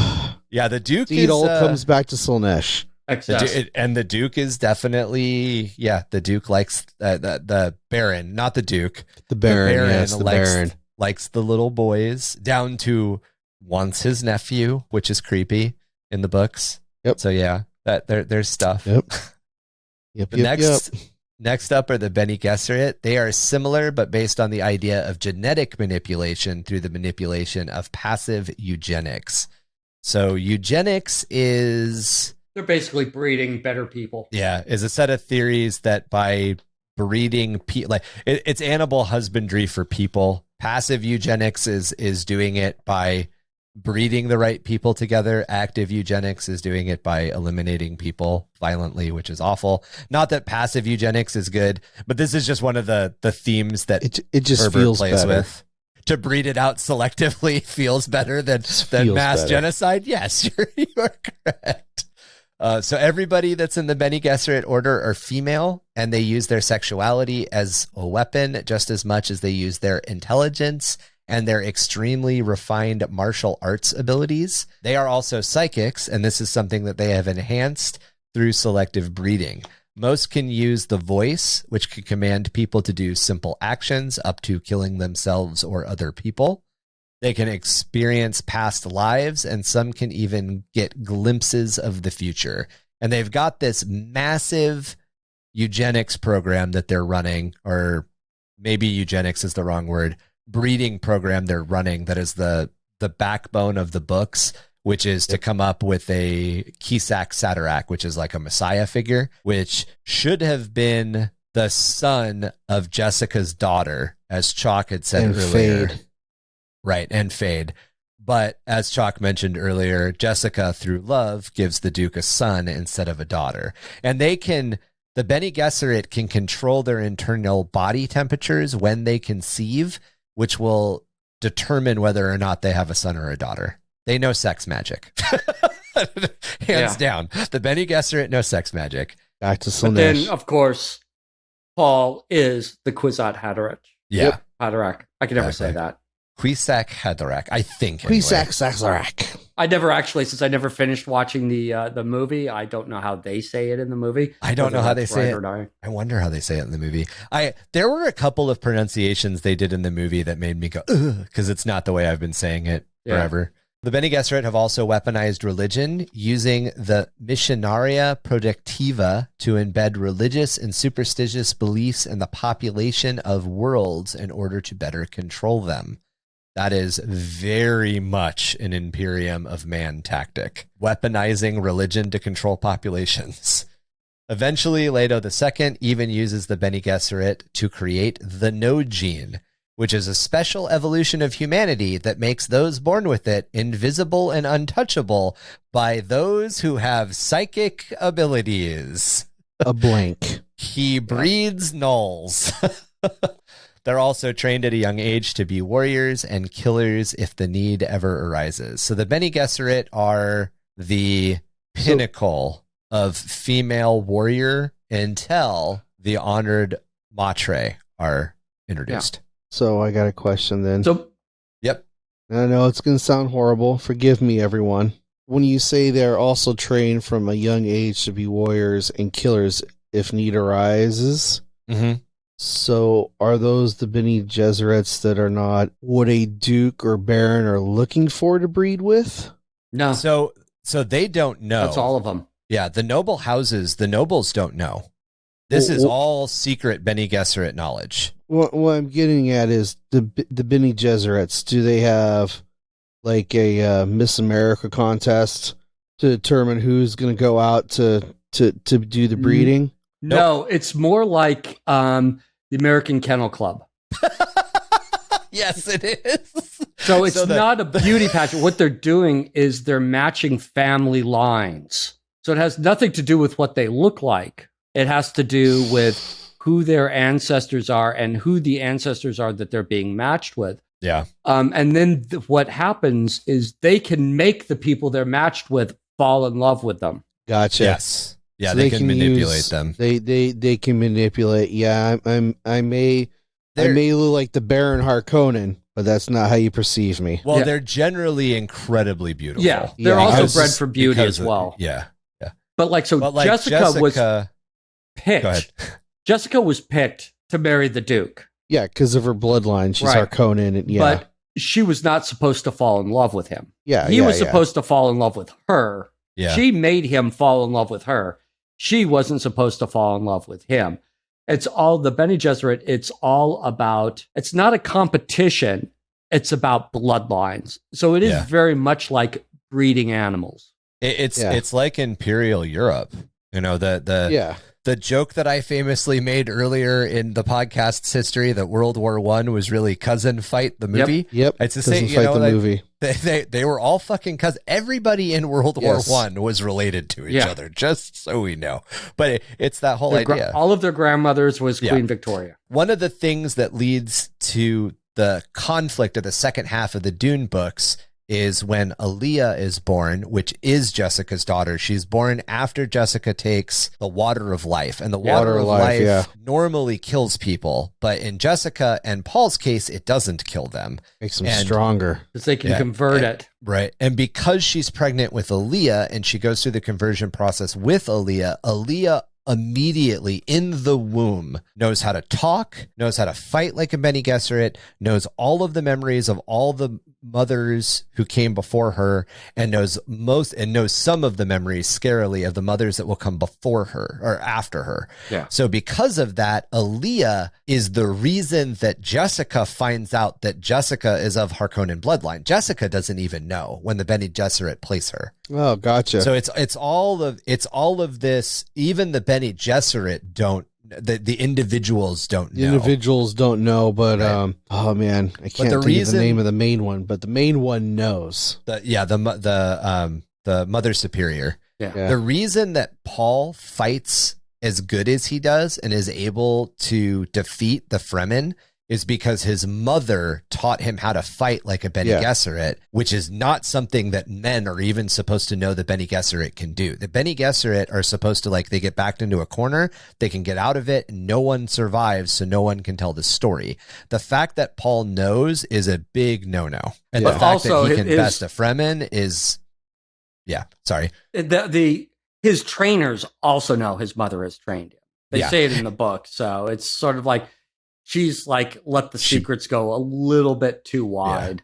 Yeah, the Duke
it all comes back to Slaanesh.
And the Duke is definitely, the Duke likes the Baron, not the Duke.
The Baron,
likes the little boys, down to wants his nephew, which is creepy in the books.
Yep.
So yeah, there's stuff.
Yep.
Next up are the Bene Gesserit. They are similar, but based on the idea of genetic manipulation through the manipulation of passive eugenics. So eugenics is...
They're basically breeding better people.
Yeah, is a set of theories that by breeding it's animal husbandry for people. Passive eugenics is doing it by breeding the right people together. Active eugenics is doing it by eliminating people violently, which is awful. Not that passive eugenics is good, but this is just one of the themes that
it just
Herbert
feels
plays
better.
with. To breed it out selectively feels better than mass genocide. Yes, you are correct. So everybody that's in the Bene Gesserit order are female, and they use their sexuality as a weapon just as much as they use their intelligence and their extremely refined martial arts abilities. They are also psychics, and this is something that they have enhanced through selective breeding. Most can use the voice, which can command people to do simple actions up to killing themselves or other people. They can experience past lives, and some can even get glimpses of the future. And they've got this massive eugenics program that they're running, or maybe eugenics is the wrong word, breeding program they're running that is the backbone of the books, which is to come up with a Kisak Satarak, which is like a messiah figure, which should have been the son of Jessica's daughter, as Chac had said earlier.
Fade.
Right, and Fade. But as Chac mentioned earlier, Jessica, through love, gives the Duke a son instead of a daughter. And the Bene Gesserit can control their internal body temperatures when they conceive, which will determine whether or not they have a son or a daughter. They know sex magic. Hands down. The Bene Gesserit know sex magic.
Back to
But
Slaanesh.
then, of course, Paul is the Kwisatz Haderach.
Yeah.
Haderach. I can never say that.
Kwisatz Haderach, I think.
Kwisatz Haderach.
I never actually, since I never finished watching the movie, I don't know how they say it in the movie.
I don't know how they say it.
Not.
I wonder how they say it in the movie. There were a couple of pronunciations they did in the movie that made me go, ugh, because it's not the way I've been saying it forever. The Bene Gesserit have also weaponized religion using the Missionaria Protectiva to embed religious and superstitious beliefs in the population of worlds in order to better control them. That is very much an Imperium of Man tactic, weaponizing religion to control populations. Eventually, Leto II even uses the Bene Gesserit to create the No gene, which is a special evolution of humanity that makes those born with it invisible and untouchable by those who have psychic abilities.
A blank.
He breeds nulls. They're also trained at a young age to be warriors and killers if the need ever arises. So the Bene Gesserit are the pinnacle of female warrior until the honored Matre are introduced.
So I got a question then.
Yep.
I know it's going to sound horrible. Forgive me, everyone. When you say they're also trained from a young age to be warriors and killers if need arises, so are those the Bene Gesserits that are not what a duke or baron are looking for to breed with?
No.
So they don't know.
That's all of them.
Yeah, the noble houses, the nobles don't know. This is all secret Bene Gesserit knowledge.
What I'm getting at is the Bene Gesserits. Do they have like a Miss America contest to determine who's going to go out to do the breeding?
No, it's more like the American Kennel Club.
Yes, it is.
So it's not a beauty pageant. What they're doing is they're matching family lines. So it has nothing to do with what they look like. It has to do with who their ancestors are and who the ancestors are that they're being matched with.
Yeah.
And then what happens is they can make the people they're matched with fall in love with them.
Gotcha.
Yes. Yeah, so they can manipulate them.
They can manipulate. Yeah, I may look like the Baron Harkonnen, but that's not how you perceive me.
Well, they're generally incredibly beautiful.
Yeah, they're also bred for beauty as well.
Yeah.
But Jessica was picked. Go ahead. Jessica was picked to marry the Duke.
Yeah, because of her bloodline. She's Harkonnen. And,
but she was not supposed to fall in love with him.
Yeah,
he was supposed to fall in love with her.
Yeah.
She made him fall in love with her. She wasn't supposed to fall in love with him. It's all the Bene Gesserit. It's all about, it's not a competition. It's about bloodlines. So it is very much like breeding animals.
It's like Imperial Europe. You know, the joke that I famously made earlier in the podcast's history that World War I was really cousin fight the movie.
Yep.
It's the same.
Movie.
They were all fucking cousins. Everybody in World War I was related to each other, just so we know. But it's that whole idea.
All of their grandmothers was Queen Victoria.
One of the things that leads to the conflict of the second half of the Dune books is when Aaliyah is born, which is Jessica's daughter. She's born after Jessica takes the water of life, and the water of life normally kills people, but in Jessica and Paul's case, it doesn't kill them.
Makes them stronger.
Because they can convert it.
Right. And because she's pregnant with Aaliyah and she goes through the conversion process with Aaliyah immediately in the womb knows how to talk, knows how to fight like a Bene Gesserit, knows all of the memories of all the mothers who came before her, and knows some of the memories scarily of the mothers that will come before her or after her.
Yeah.
So because of that, Aaliyah is the reason that Jessica finds out that Jessica is of Harkonnen bloodline. Jessica doesn't even know when the Bene Gesserit place her.
Oh, gotcha.
So it's all of this. Even the Bene Gesserit don't. The individuals don't know.
Individuals don't know, but oh man, I can't think of the name of the main one, but the main one knows.
The Mother Superior.
Yeah.
The reason that Paul fights as good as he does and is able to defeat the Fremen is because his mother taught him how to fight like a Bene Gesserit, which is not something that men are even supposed to know that Bene Gesserit can do. The Bene Gesserit are supposed to, like, they get backed into a corner, they can get out of it, and no one survives, so no one can tell the story. The fact that Paul knows is a big no-no. And the fact
also
that he can best a Fremen is,
his trainers also know his mother has trained him. They say it in the book, so it's sort of like she's like let the secrets go a little bit too wide.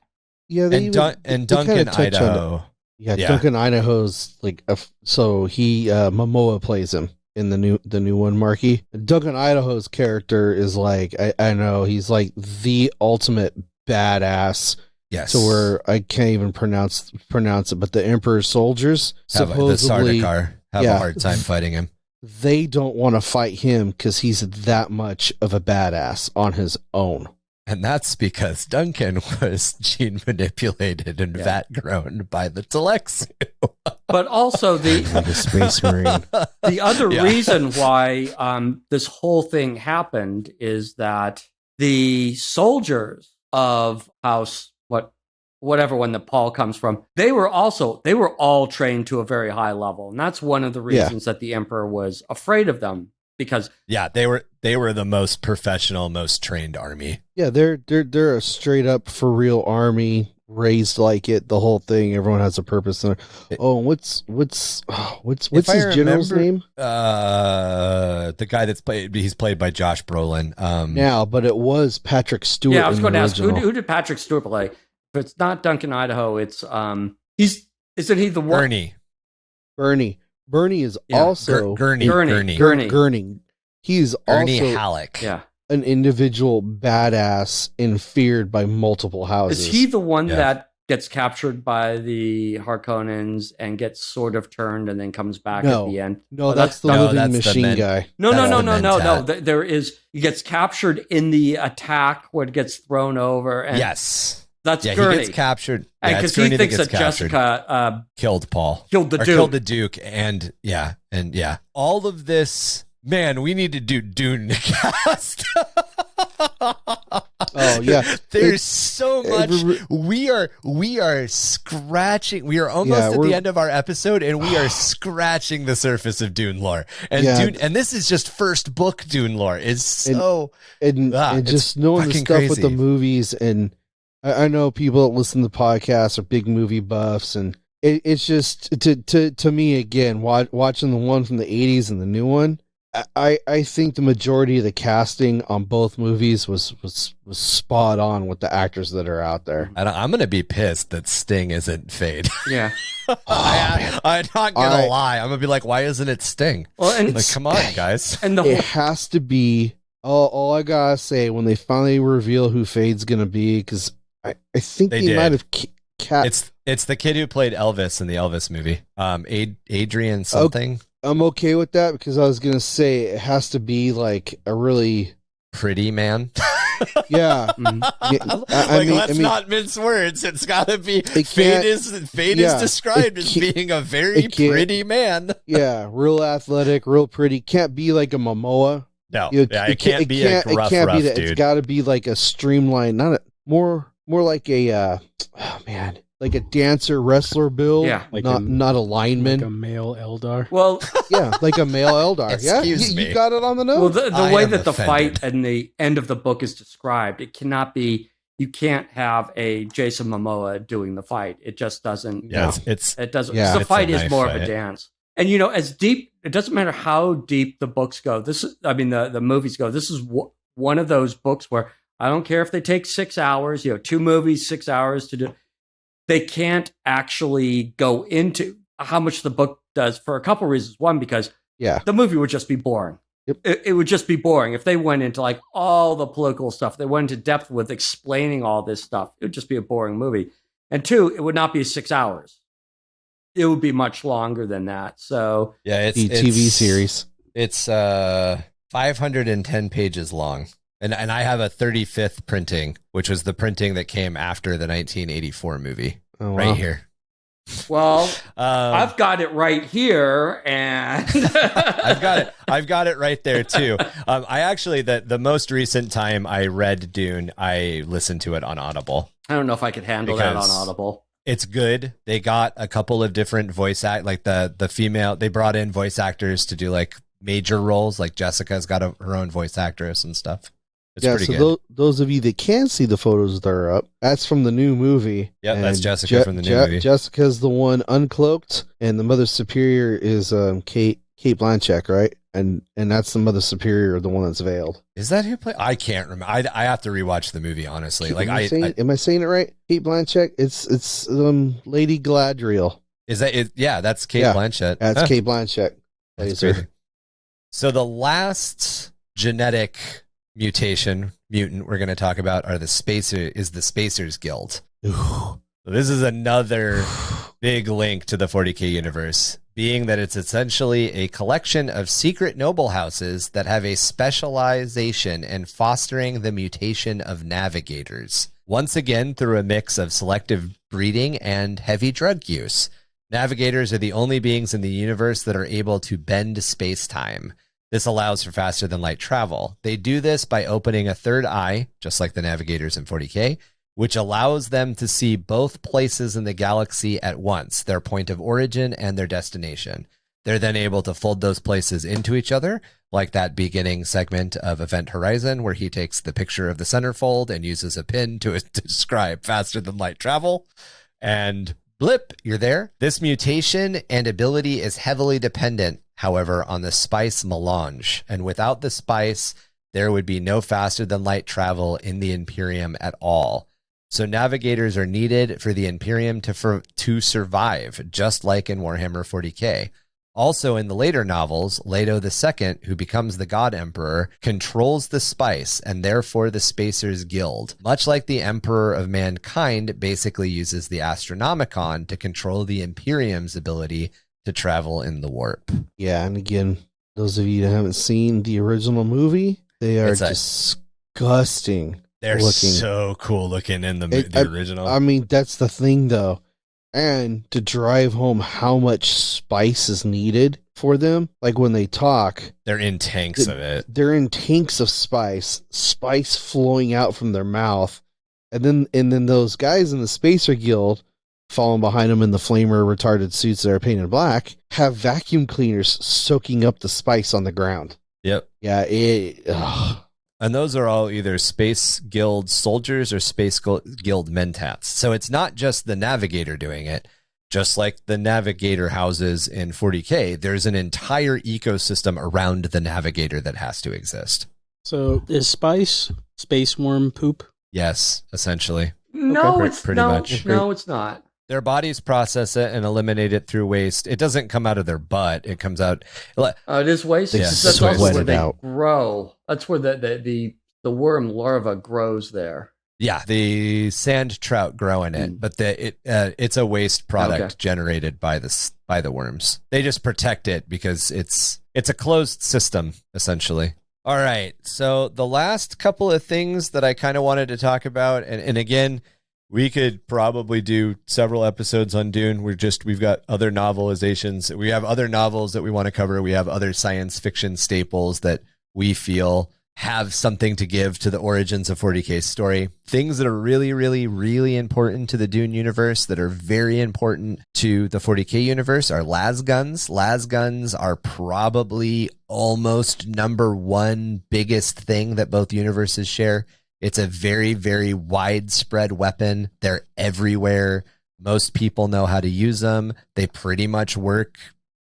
Yeah,
and Duncan Idaho.
Duncan Idaho's like so he Momoa plays him in the new one, Marky. Duncan Idaho's character is like I know he's like the ultimate badass.
Yes.
So where I can't even pronounce it, but the Emperor's soldiers supposedly
the Sardaukar have a hard time fighting him.
They don't want to fight him because he's that much of a badass on his own.
And that's because Duncan was gene manipulated and vat grown by the Telexu.
But also the
Space Marine.
The other reason why this whole thing happened is that the soldiers of House whatever one that Paul comes from, they were all trained to a very high level. And that's one of the reasons that the Emperor was afraid of them, because
they were the most professional, most trained army.
Yeah, they're a straight up for real army, raised like it, the whole thing. Everyone has a purpose. What's his general's name?
The guy he's played by Josh Brolin.
But it was Patrick Stewart.
Yeah, I was going to ask who did Patrick Stewart play? If it's not Duncan Idaho, it's isn't he the one?
Bernie is also
Gurney.
He's
Gurney
also
Halleck.
Yeah.
An individual badass and feared by multiple houses.
Is he the one that gets captured by the Harkonnens and gets sort of turned and then comes back at the end?
No, that's the living machine guy.
No. There is. He gets captured in the attack where it gets thrown over. And
yes.
That's Gurney.
He gets captured.
Because he thinks that Jessica
killed Paul.
Killed the Duke.
Killed the Duke. And all of this, man, we need to do Dune cast.
Oh yeah.
There's so much. We are scratching. We are almost at the end of our episode, and we are scratching the surface of Dune lore. And Dune, and this is just first book Dune lore. It's so
and just knowing the stuff with the movies, and I know people that listen to the podcast are big movie buffs, and it's just to me again, watching the one from the 80s and the new one. I think the majority of the casting on both movies was spot on with the actors that are out there.
I'm going to be pissed that Sting isn't Fade.
Yeah.
I'm not going to lie. I'm going to be like, why isn't it Sting?
Well, and
like, come on, guys.
And
it has to be, all I got to say, when they finally reveal who Fade's going to be, because I think they might have...
It's the kid who played Elvis in the Elvis movie. Adrian something.
I'm okay with that because I was going to say it has to be like a really
pretty man.
Yeah.
Let's not mince words. It's got to be. Fade is described as being a very pretty man.
Yeah, real athletic, real pretty. Can't be like a Momoa.
No, it can't be a gruff, rough dude.
It's got to be like a streamlined, more like a like a dancer wrestler build,
like
not a lineman,
like a male Eldar.
Well,
like a male Eldar.
Excuse me.
You got it on the nose.
Well, the way that the fight and the end of the book is described, it cannot be. You can't have a Jason Momoa doing the fight. It just doesn't.
Yeah,
it doesn't. Yeah. The fight is more of a dance. And as deep, it doesn't matter how deep the books go. The movies go. This is one of those books where I don't care if they take 6 hours. 2 movies, 6 hours to do. They can't actually go into how much the book does for a couple reasons. One, because the movie would just be boring.
Yep.
It would just be boring if they went into like all the political stuff. They went into depth with explaining all this stuff. It would just be a boring movie. And 2, it would not be 6 hours. It would be much longer than that. So
it's
TV series.
It's 510 pages long. And I have a 35th printing, which was the printing that came after the 1984 movie.
Oh, wow.
Right here.
Well, I've got it right here, and
I've got it right there too. I actually the most recent time I read Dune, I listened to it on Audible.
I don't know if I could handle that on Audible.
It's good. They got a couple of different voice like the female. They brought in voice actors to do like major roles. Like Jessica's got her own voice actress and stuff. It's pretty good.
Those of you that can see the photos that are up, that's from the new movie.
Yeah, that's Jessica from the new movie.
Jessica's the one uncloaked, and the Mother Superior is Kate Blanchett, right? And that's the Mother Superior, the one that's veiled.
Is that who played? I can't remember. I have to rewatch the movie, honestly. Am
I saying it right? Kate Blanchett. It's Lady Galadriel.
Is that it? Yeah, that's Kate Blanchett.
That's Kate Blanchett.
That's crazy. So the last genetic mutant we're going to talk about is the Spacers Guild. So this is another big link to the 40K universe, being that it's essentially a collection of secret noble houses that have a specialization in fostering the mutation of navigators. Once again, through a mix of selective breeding and heavy drug use. Navigators are the only beings in the universe that are able to bend space-time. This allows for faster than light travel. They do this by opening a third eye, just like the navigators in 40K, which allows them to see both places in the galaxy at once, their point of origin and their destination. They're then able to fold those places into each other, like that beginning segment of Event Horizon, where he takes the picture of the centerfold and uses a pin to describe faster than light travel. And blip, you're there. This mutation and ability is heavily dependent, however, on the spice melange. And without the spice, there would be no faster than light travel in the Imperium at all. So navigators are needed for the Imperium to survive, just like in Warhammer 40K. Also in the later novels, Leto II, who becomes the God Emperor, controls the spice and therefore the Spacers Guild. Much like the Emperor of Mankind basically uses the Astronomicon to control the Imperium's ability to travel in the warp.
Yeah, and again, those of you that haven't seen the original movie, they are disgusting.
They're looking. So cool looking in the original.
I mean, that's the thing, though. And to drive home how much spice is needed for them, like when they talk,
they're in tanks of it.
They're in tanks of spice flowing out from their mouth, and then those guys in the Spacer Guild, following behind them in the flamer retarded suits that are painted black, have vacuum cleaners soaking up the spice on the ground.
Yep.
Yeah.
And those are all either Space Guild soldiers or Space Guild mentats. So it's not just the Navigator doing it. Just like the Navigator houses in 40K, there's an entire ecosystem around the Navigator that has to exist.
So is spice space worm poop?
Yes, essentially.
No,
okay.
It's pretty much. No, it's not.
Their bodies process it and eliminate it through waste. It doesn't come out of their butt. It comes out.
It is waste.
Yes.
That's also where they grow. That's where the worm larva grows there.
Yeah, the sand trout grow in it, but it's a waste product generated by the worms. They just protect it because it's a closed system essentially. All right, so the last couple of things that I kind of wanted to talk about, and again, we could probably do several episodes on Dune. We've got other novelizations. We have other novels that we want to cover. We have other science fiction staples that we feel have something to give to the origins of 40K's story. Things that are really, really, really important to the Dune universe, that are very important to the 40K universe, are lasguns. Lasguns are probably almost number one biggest thing that both universes share. It's a very, very widespread weapon. They're everywhere. Most people know how to use them. They pretty much work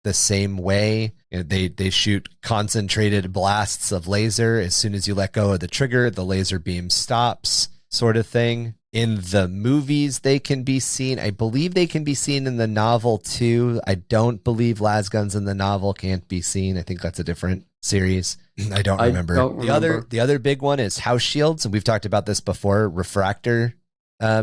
the same way. They shoot concentrated blasts of laser. As soon as you let go of the trigger, the laser beam stops, sort of thing. In the movies, they can be seen. I believe they can be seen in the novel too. I don't believe lasguns in the novel can't be seen. I think that's a different series. I don't remember. The other big one is house shields, and we've talked about this before. Refractor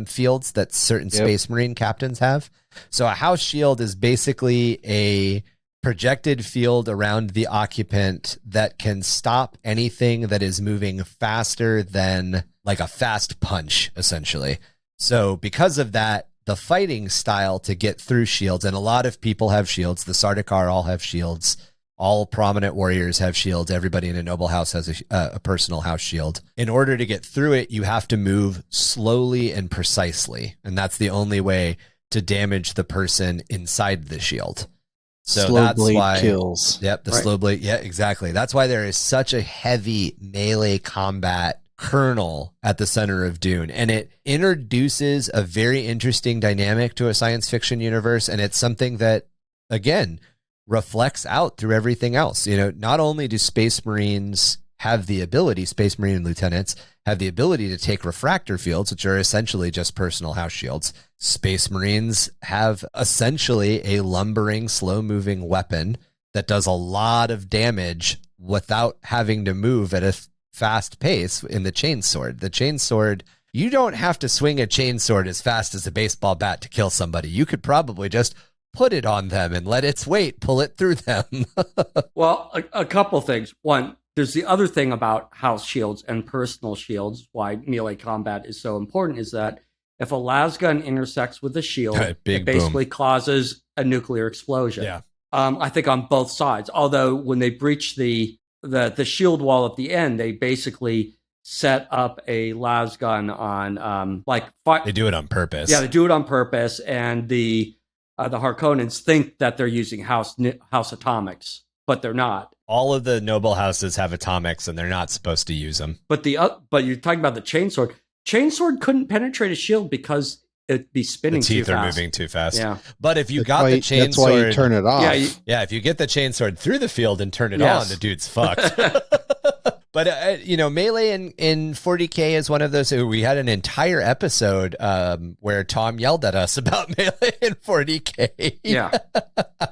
fields that certain Space Marine captains have. So a house shield is basically a projected field around the occupant that can stop anything that is moving faster than like a fast punch, essentially. So because of that, the fighting style to get through shields. And a lot of people have shields. The Sardaukar all have shields. All prominent warriors have shields. Everybody in a noble house has a personal house shield. In order to get through it, you have to move slowly and precisely. And that's the only way to damage the person inside the shield. So
Slow
that's
blade
why
kills.
Yep, the slow blade. Yeah, exactly. That's why there is such a heavy melee combat kernel at the center of Dune. And it introduces a very interesting dynamic to a science fiction universe. And it's something that, again, reflects out through everything else. Not only do Space Marines have the ability, Space Marine lieutenants have the ability to take refractor fields, which are essentially just personal house shields. Space Marines have essentially a lumbering, slow-moving weapon that does a lot of damage without having to move at a fast pace in the chainsword. The chainsword, you don't have to swing a chainsword as fast as a baseball bat to kill somebody. You could probably just put it on them and let its weight pull it through them.
Well, a couple things. One, there's the other thing about house shields and personal shields, why melee combat is so important, is that if a lasgun intersects with a shield, it basically causes a nuclear explosion.
Yeah.
I think on both sides. Although when they breach the shield wall at the end, they basically set up a lasgun on
They do it on purpose.
Yeah, they do it on purpose, and the Harkonnens think that they're using house atomics, but they're not.
All of the noble houses have atomics, and they're not supposed to use them.
But you're talking about the chainsword. Chainsword couldn't penetrate a shield because it'd be spinning too fast.
The teeth are moving too fast.
Yeah.
But if you got the chainsword,
that's why you turn it off.
Yeah,
if you get the chainsword through the field and turn it on, the dude's fucked. But, melee in 40K is one of those. We had an entire episode where Tom yelled at us about melee in 40K.
Yeah.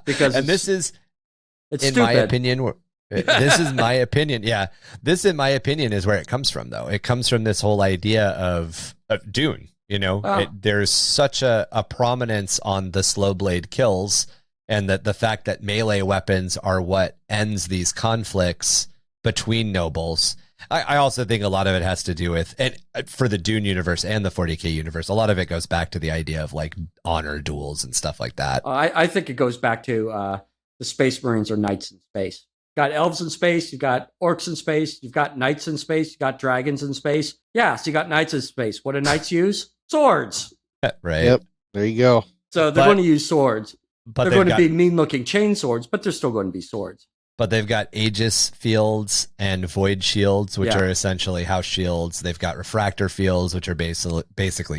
Because
it's in my opinion, this is my opinion. Yeah. This, in my opinion, is where it comes from, though. It comes from this whole idea of Dune. There's such a prominence on the slow blade kills, and that the fact that melee weapons are what ends these conflicts between nobles. I also think a lot of it has to do with, and for the Dune universe and the 40K universe, a lot of it goes back to the idea of like honor duels and stuff like that.
I think it goes back to the Space Marines are knights in space. Got elves in space, you've got orcs in space, you've got knights in space, you've got dragons in space. Yeah, so you got knights in space. What do knights use? Swords.
Right.
Yep. There you go.
So they're going to use swords.
But
they're going to be mean-looking chain swords, but they're still going to be swords.
But they've got Aegis fields and void shields, which are essentially house shields. They've got refractor fields, which are basically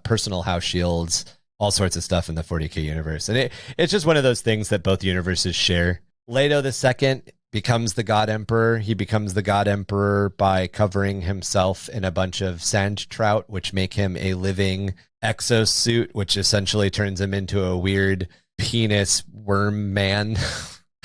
personal house shields, all sorts of stuff in the 40K universe. And it's just one of those things that both universes share. Leto II becomes the God Emperor. He becomes the God Emperor by covering himself in a bunch of sand trout, which make him a living exosuit, which essentially turns him into a weird penis worm man.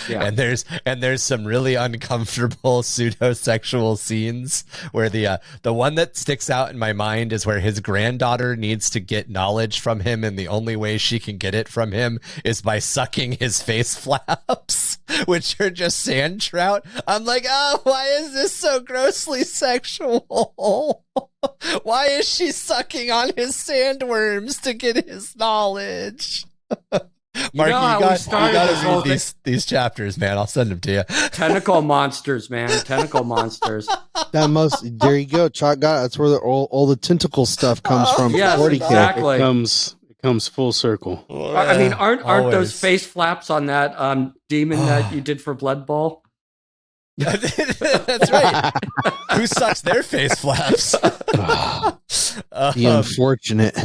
Yeah.
And there's some really uncomfortable pseudo-sexual scenes where the one that sticks out in my mind is where his granddaughter needs to get knowledge from him, and the only way she can get it from him is by sucking his face flaps, which are just sand trout. I'm like, oh, why is this so grossly sexual? Why is she sucking on his sandworms to get his knowledge? Marky, you got to read these chapters, man. I'll send them to you.
Tentacle monsters, man. Tentacle monsters.
There you go. Chac got. That's where all the tentacle stuff comes from.
Yes,
40K.
exactly.
It comes full circle.
I mean, aren't those face flaps on that demon that you did for Blood Bowl?
That's right. Who sucks their face flaps?
The unfortunate.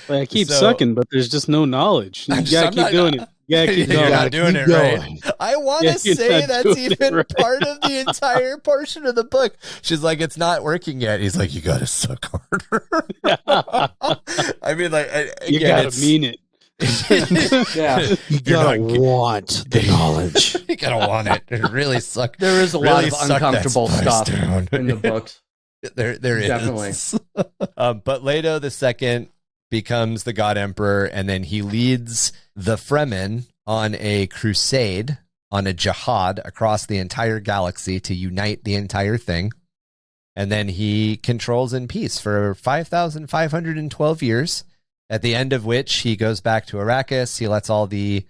Like, I keep sucking, but there's just no knowledge. You gotta keep doing it. You gotta keep
You're not doing it right.
going.
I want to say that's even part of the entire portion of the book. She's like, it's not working yet. He's like, you gotta suck harder. I mean, like,
you gotta mean it.
Yeah,
you gotta want the knowledge.
You gotta want it. It really sucks.
There is a lot of uncomfortable stuff in the books.
There is.
Definitely.
But Leto II becomes the God Emperor, and then he leads the Fremen on a crusade, on a jihad across the entire galaxy to unite the entire thing. And then he controls in peace for 5,512 years. At the end of which he goes back to Arrakis. He lets all the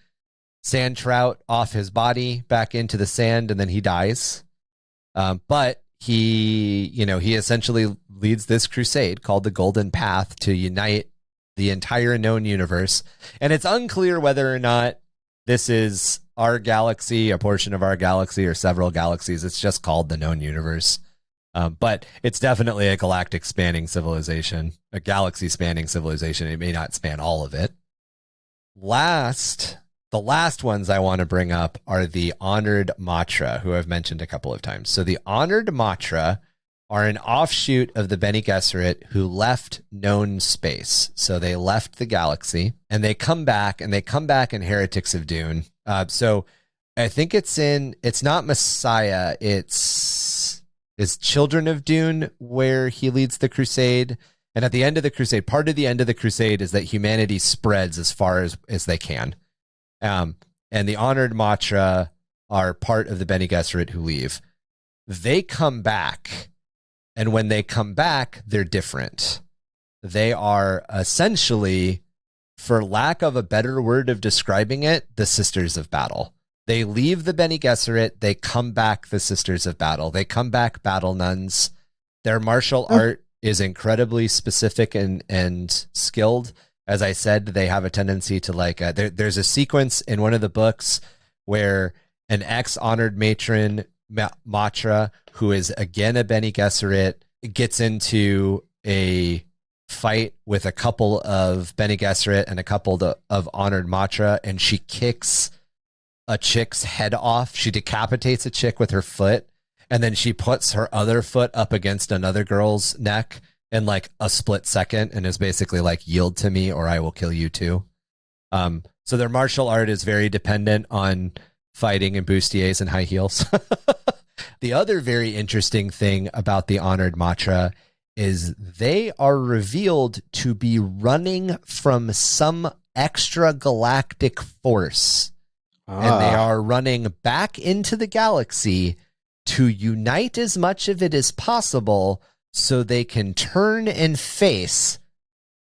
sand trout off his body back into the sand, and then he dies. But he essentially leads this crusade called the Golden Path to unite the entire known universe. And it's unclear whether or not this is our galaxy, a portion of our galaxy, or several galaxies. It's just called the known universe. But it's definitely a galactic spanning civilization, a galaxy spanning civilization. It may not span all of it. The last ones I want to bring up are the Honored Matra, who I've mentioned a couple of times. So the Honored Matra are an offshoot of the Bene Gesserit who left known space. So they left the galaxy and they come back in Heretics of Dune. So I think it's not Messiah. It's Children of Dune where he leads the crusade. And at the end of the crusade, part of the end of the crusade is that humanity spreads as far as they can. And the Honored Matra are part of the Bene Gesserit who leave. They come back. And when they come back, they're different. They are essentially, for lack of a better word of describing it, the Sisters of Battle. They leave the Bene Gesserit. They come back the Sisters of Battle. They come back battle nuns. Their martial art is incredibly specific and skilled. As I said, they have a tendency to there's a sequence in one of the books where an ex-honored matron, Matra, who is again a Bene Gesserit, gets into a fight with a couple of Bene Gesserit and a couple of honored Matra, and she kicks a chick's head off. She decapitates a chick with her foot, and then she puts her other foot up against another girl's neck in like a split second and is basically like, yield to me or I will kill you too. So their martial art is very dependent on fighting in bustiers and high heels. The other very interesting thing about the Honored Matra is they are revealed to be running from some extra galactic force. And they are running back into the galaxy to unite as much of it as possible so they can turn and face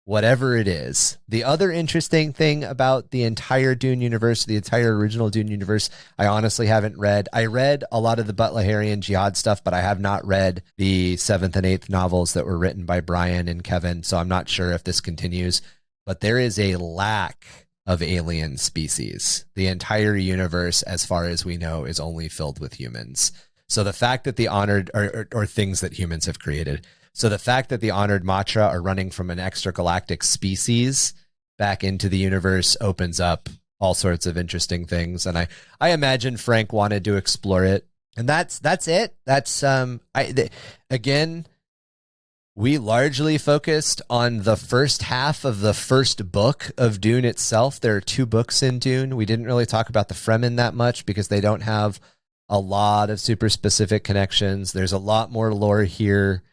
whatever it is. The other interesting thing about the entire Dune universe, the entire original Dune universe, I honestly haven't read. I read a lot of the Butlaharian Jihad stuff, but I have not read the 7th and 8th novels that were written by Brian and Kevin, so I'm not sure if this continues. But there is a lack of alien species. The entire universe, as far as we know, is only filled with humans. So the fact that the honored or things that humans have created. So the fact that the Honored Matra are running from an extragalactic species back into the universe opens up all sorts of interesting things. And I imagine Frank wanted to explore it. And that's it. That's again, we largely focused on the first half of the first book of Dune itself. There are 2 books in Dune. We didn't really talk about the Fremen that much because they don't have a lot of super specific connections. There's a lot more lore here.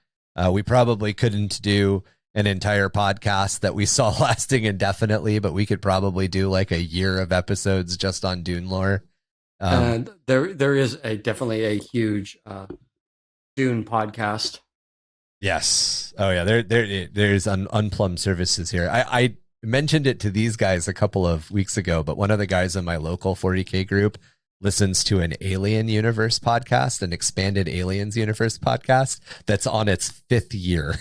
We probably couldn't do an entire podcast that we saw lasting indefinitely, but we could probably do like a year of episodes just on Dune lore.
And there is definitely a huge Dune podcast.
Yes. Oh yeah. There's unplumbed services here. I mentioned it to these guys a couple of weeks ago, but one of the guys in my local 40K group listens to an Alien Universe podcast, an Expanded Aliens Universe podcast that's on its 5th year.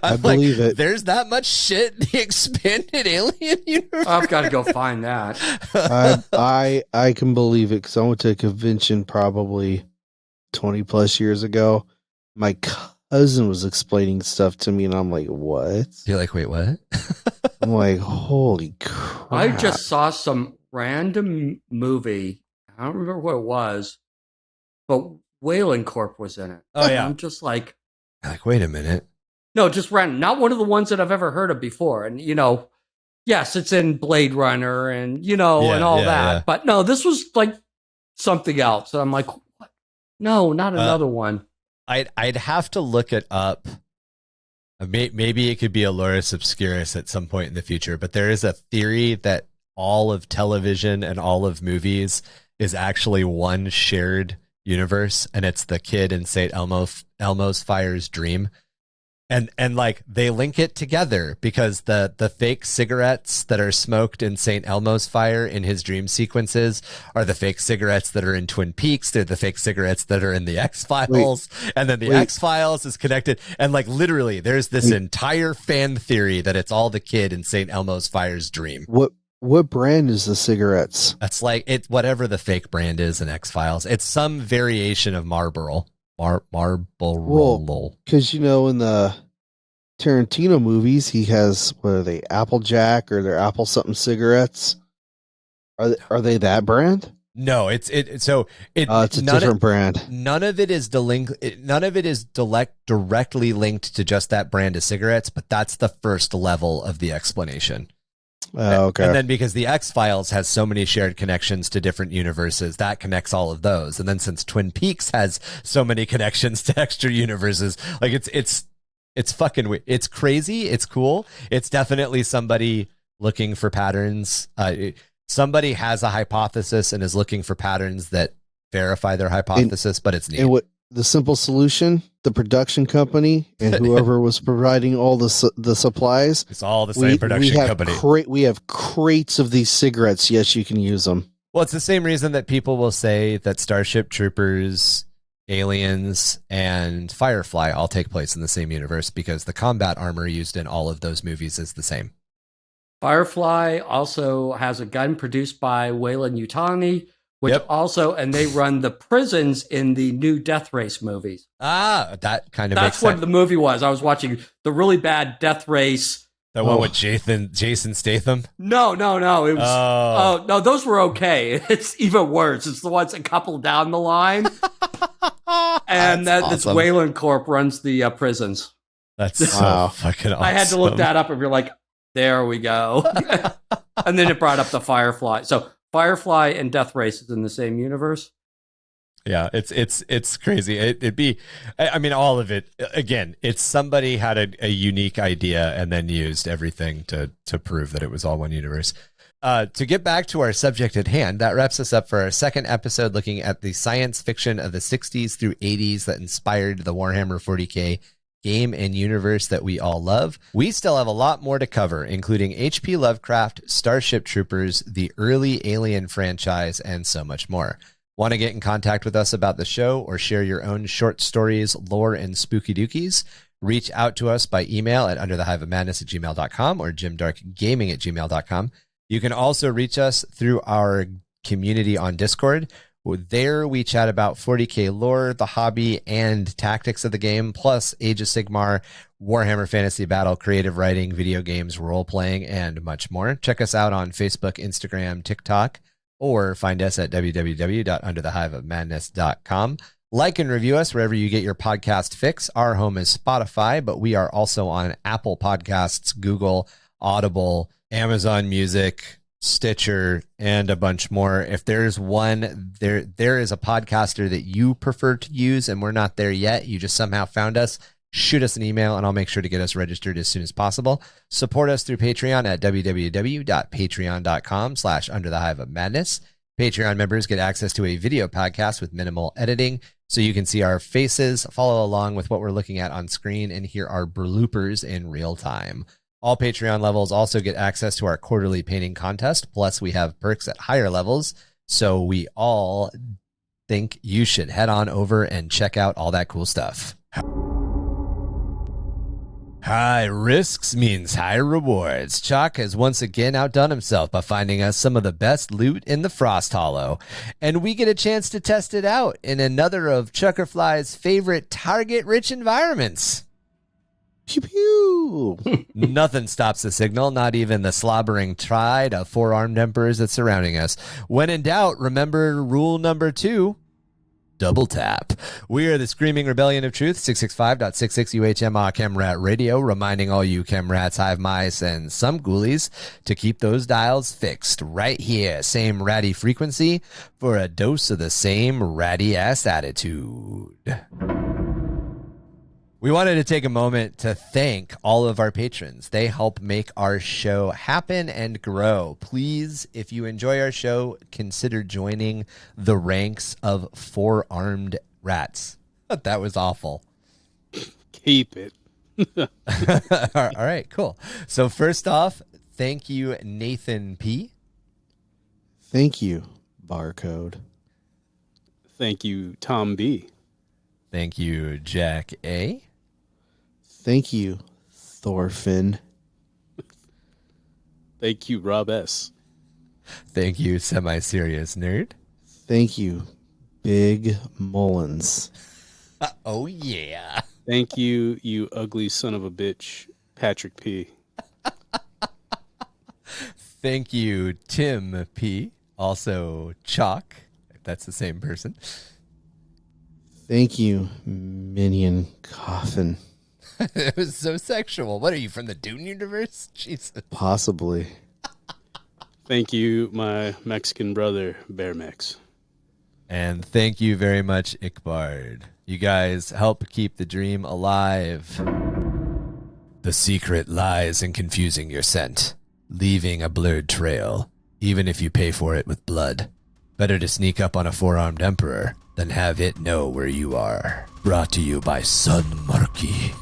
I believe it. There's that much shit in the Expanded Alien Universe.
I've got to go find that.
I can believe it because I went to a convention probably 20 plus years ago. My cousin was explaining stuff to me, and I'm like, "What?"
You're like, "Wait, what?"
I'm like, "Holy crap!"
I just saw some random movie. I don't remember what it was, but Wayland Corp was in it.
Oh yeah.
I'm just like,
wait a minute.
No, just random. Not one of the ones that I've ever heard of before. And yes, it's in Blade Runner and and all that. Yeah. But no, this was like something else. And I'm like, what? No, not another one.
I'd have to look it up. Maybe it could be a Loris Obscurus at some point in the future, but there is a theory that all of television and all of movies is actually one shared universe, and it's the kid in St. Elmo's Fire's dream. And like they link it together because the fake cigarettes that are smoked in St. Elmo's fire in his dream sequences are the fake cigarettes that are in Twin Peaks. They're the fake cigarettes that are in the X-Files. And then the X-Files is connected. And like literally there's this entire fan theory that it's all the kid in St. Elmo's fire's dream.
What brand is the cigarettes?
That's like it, whatever the fake brand is in X-Files. It's some variation of Marlboro. Marlboro.
Because, in the Tarantino movies, he has, what are they, Applejack or their Apple something cigarettes? Are they that brand?
No, it's a different brand. None of it is directly linked to just that brand of cigarettes, but that's the first level of the explanation.
Okay.
And then because the X-Files has so many shared connections to different universes, that connects all of those. And then since Twin Peaks has so many connections to extra universes, like it's fucking weird. It's crazy. It's cool. It's definitely somebody looking for patterns. Somebody has a hypothesis and is looking for patterns that verify their hypothesis, but it's neat.
And what the simple solution? The production company and whoever was providing all the supplies.
It's all the same production company.
We have crates of these cigarettes. Yes, you can use them.
Well, it's the same reason that people will say that Starship Troopers, Aliens, and Firefly all take place in the same universe because the combat armor used in all of those movies is the same.
Firefly also has a gun produced by Weyland Yutani, which also, and they run the prisons in the new Death Race movies.
Ah, that kind of
That's
makes
what
sense.
the movie was. I was watching the really bad Death Race.
The one with Jason Statham?
No. It was, no, those were okay. It's even worse. It's the ones a couple down the line. And that's Weyland Corp runs the prisons.
That's so fucking awesome.
I had to look that up and be like, there we go. And then it brought up the Firefly. So Firefly and Death Race is in the same universe.
Yeah, it's crazy. It'd be, I mean, all of it. Again, it's somebody had a unique idea and then used everything to prove that it was all one universe. To get back to our subject at hand, that wraps us up for our second episode looking at the science fiction of the 60s through 80s that inspired the Warhammer 40K game and universe that we all love. We still have a lot more to cover, including H.P. Lovecraft, Starship Troopers, the early Alien franchise, and so much more. Want to get in contact with us about the show or share your own short stories, lore, and spooky dookies? Reach out to us by email at underthehiveofmadness@gmail.com or jimdarkgaming@gmail.com. You can also reach us through our community on Discord. There we chat about 40K lore, the hobby, and tactics of the game, plus Age of Sigmar, Warhammer Fantasy Battle, creative writing, video games, role-playing, and much more. Check us out on Facebook, Instagram, TikTok, or find us at www.underthehiveofmadness.com. Like and review us wherever you get your podcast fix. Our home is Spotify, but we are also on Apple Podcasts, Google, Audible, Amazon Music, Stitcher, and a bunch more. If there's one, there is a podcaster that you prefer to use and we're not there yet, you just somehow found us, shoot us an email and I'll make sure to get us registered as soon as possible. Support us through Patreon at www.patreon.com/underthehiveofmadness. Patreon members get access to a video podcast with minimal editing, so you can see our faces, follow along with what we're looking at on screen, and hear our bloopers in real time. All Patreon levels also get access to our quarterly painting contest, plus we have perks at higher levels, so we all think you should head on over and check out all that cool stuff. High risks means high rewards. Chac has once again outdone himself by finding us some of the best loot in the Frost Hollow, and we get a chance to test it out in another of ChuckerFly's favorite target-rich environments.
Pew pew.
Nothing stops the signal, not even the slobbering tide of four-armed emperors that's surrounding us. When in doubt, remember rule number 2, double tap. We are the Screaming Rebellion of Truth, 665.66 UHMR Chemrat Radio, reminding all you Chemrats, hive mice, and some ghoulies to keep those dials fixed right here. Same ratty frequency for a dose of the same ratty-ass attitude. We wanted to take a moment to thank all of our patrons. They help make our show happen and grow. Please, if you enjoy our show, consider joining the ranks of four-armed rats. That was awful.
Keep it.
All right, cool. So first off, thank you, Nathan P.
Thank you, Barcode.
Thank you, Tom B.
Thank you, Jack A.
Thank you, Thorfinn.
Thank you, Rob S.
Thank you, Semi-Serious Nerd.
Thank you, Big Mullins.
Oh, yeah.
Thank you, you ugly son of a bitch, Patrick P.
Thank you, Tim P. Also, Chac. That's the same person.
Thank you, Minion Coffin.
It was so sexual. What are you, from the Dune Universe? Jesus.
Possibly.
Thank you, my Mexican brother, Bear Mex.
And thank you very much, Ickbard. You guys help keep the dream alive. The secret lies in confusing your scent, leaving a blurred trail, even if you pay for it with blood. Better to sneak up on a four-armed emperor than have it know where you are. Brought to you by Son Marky.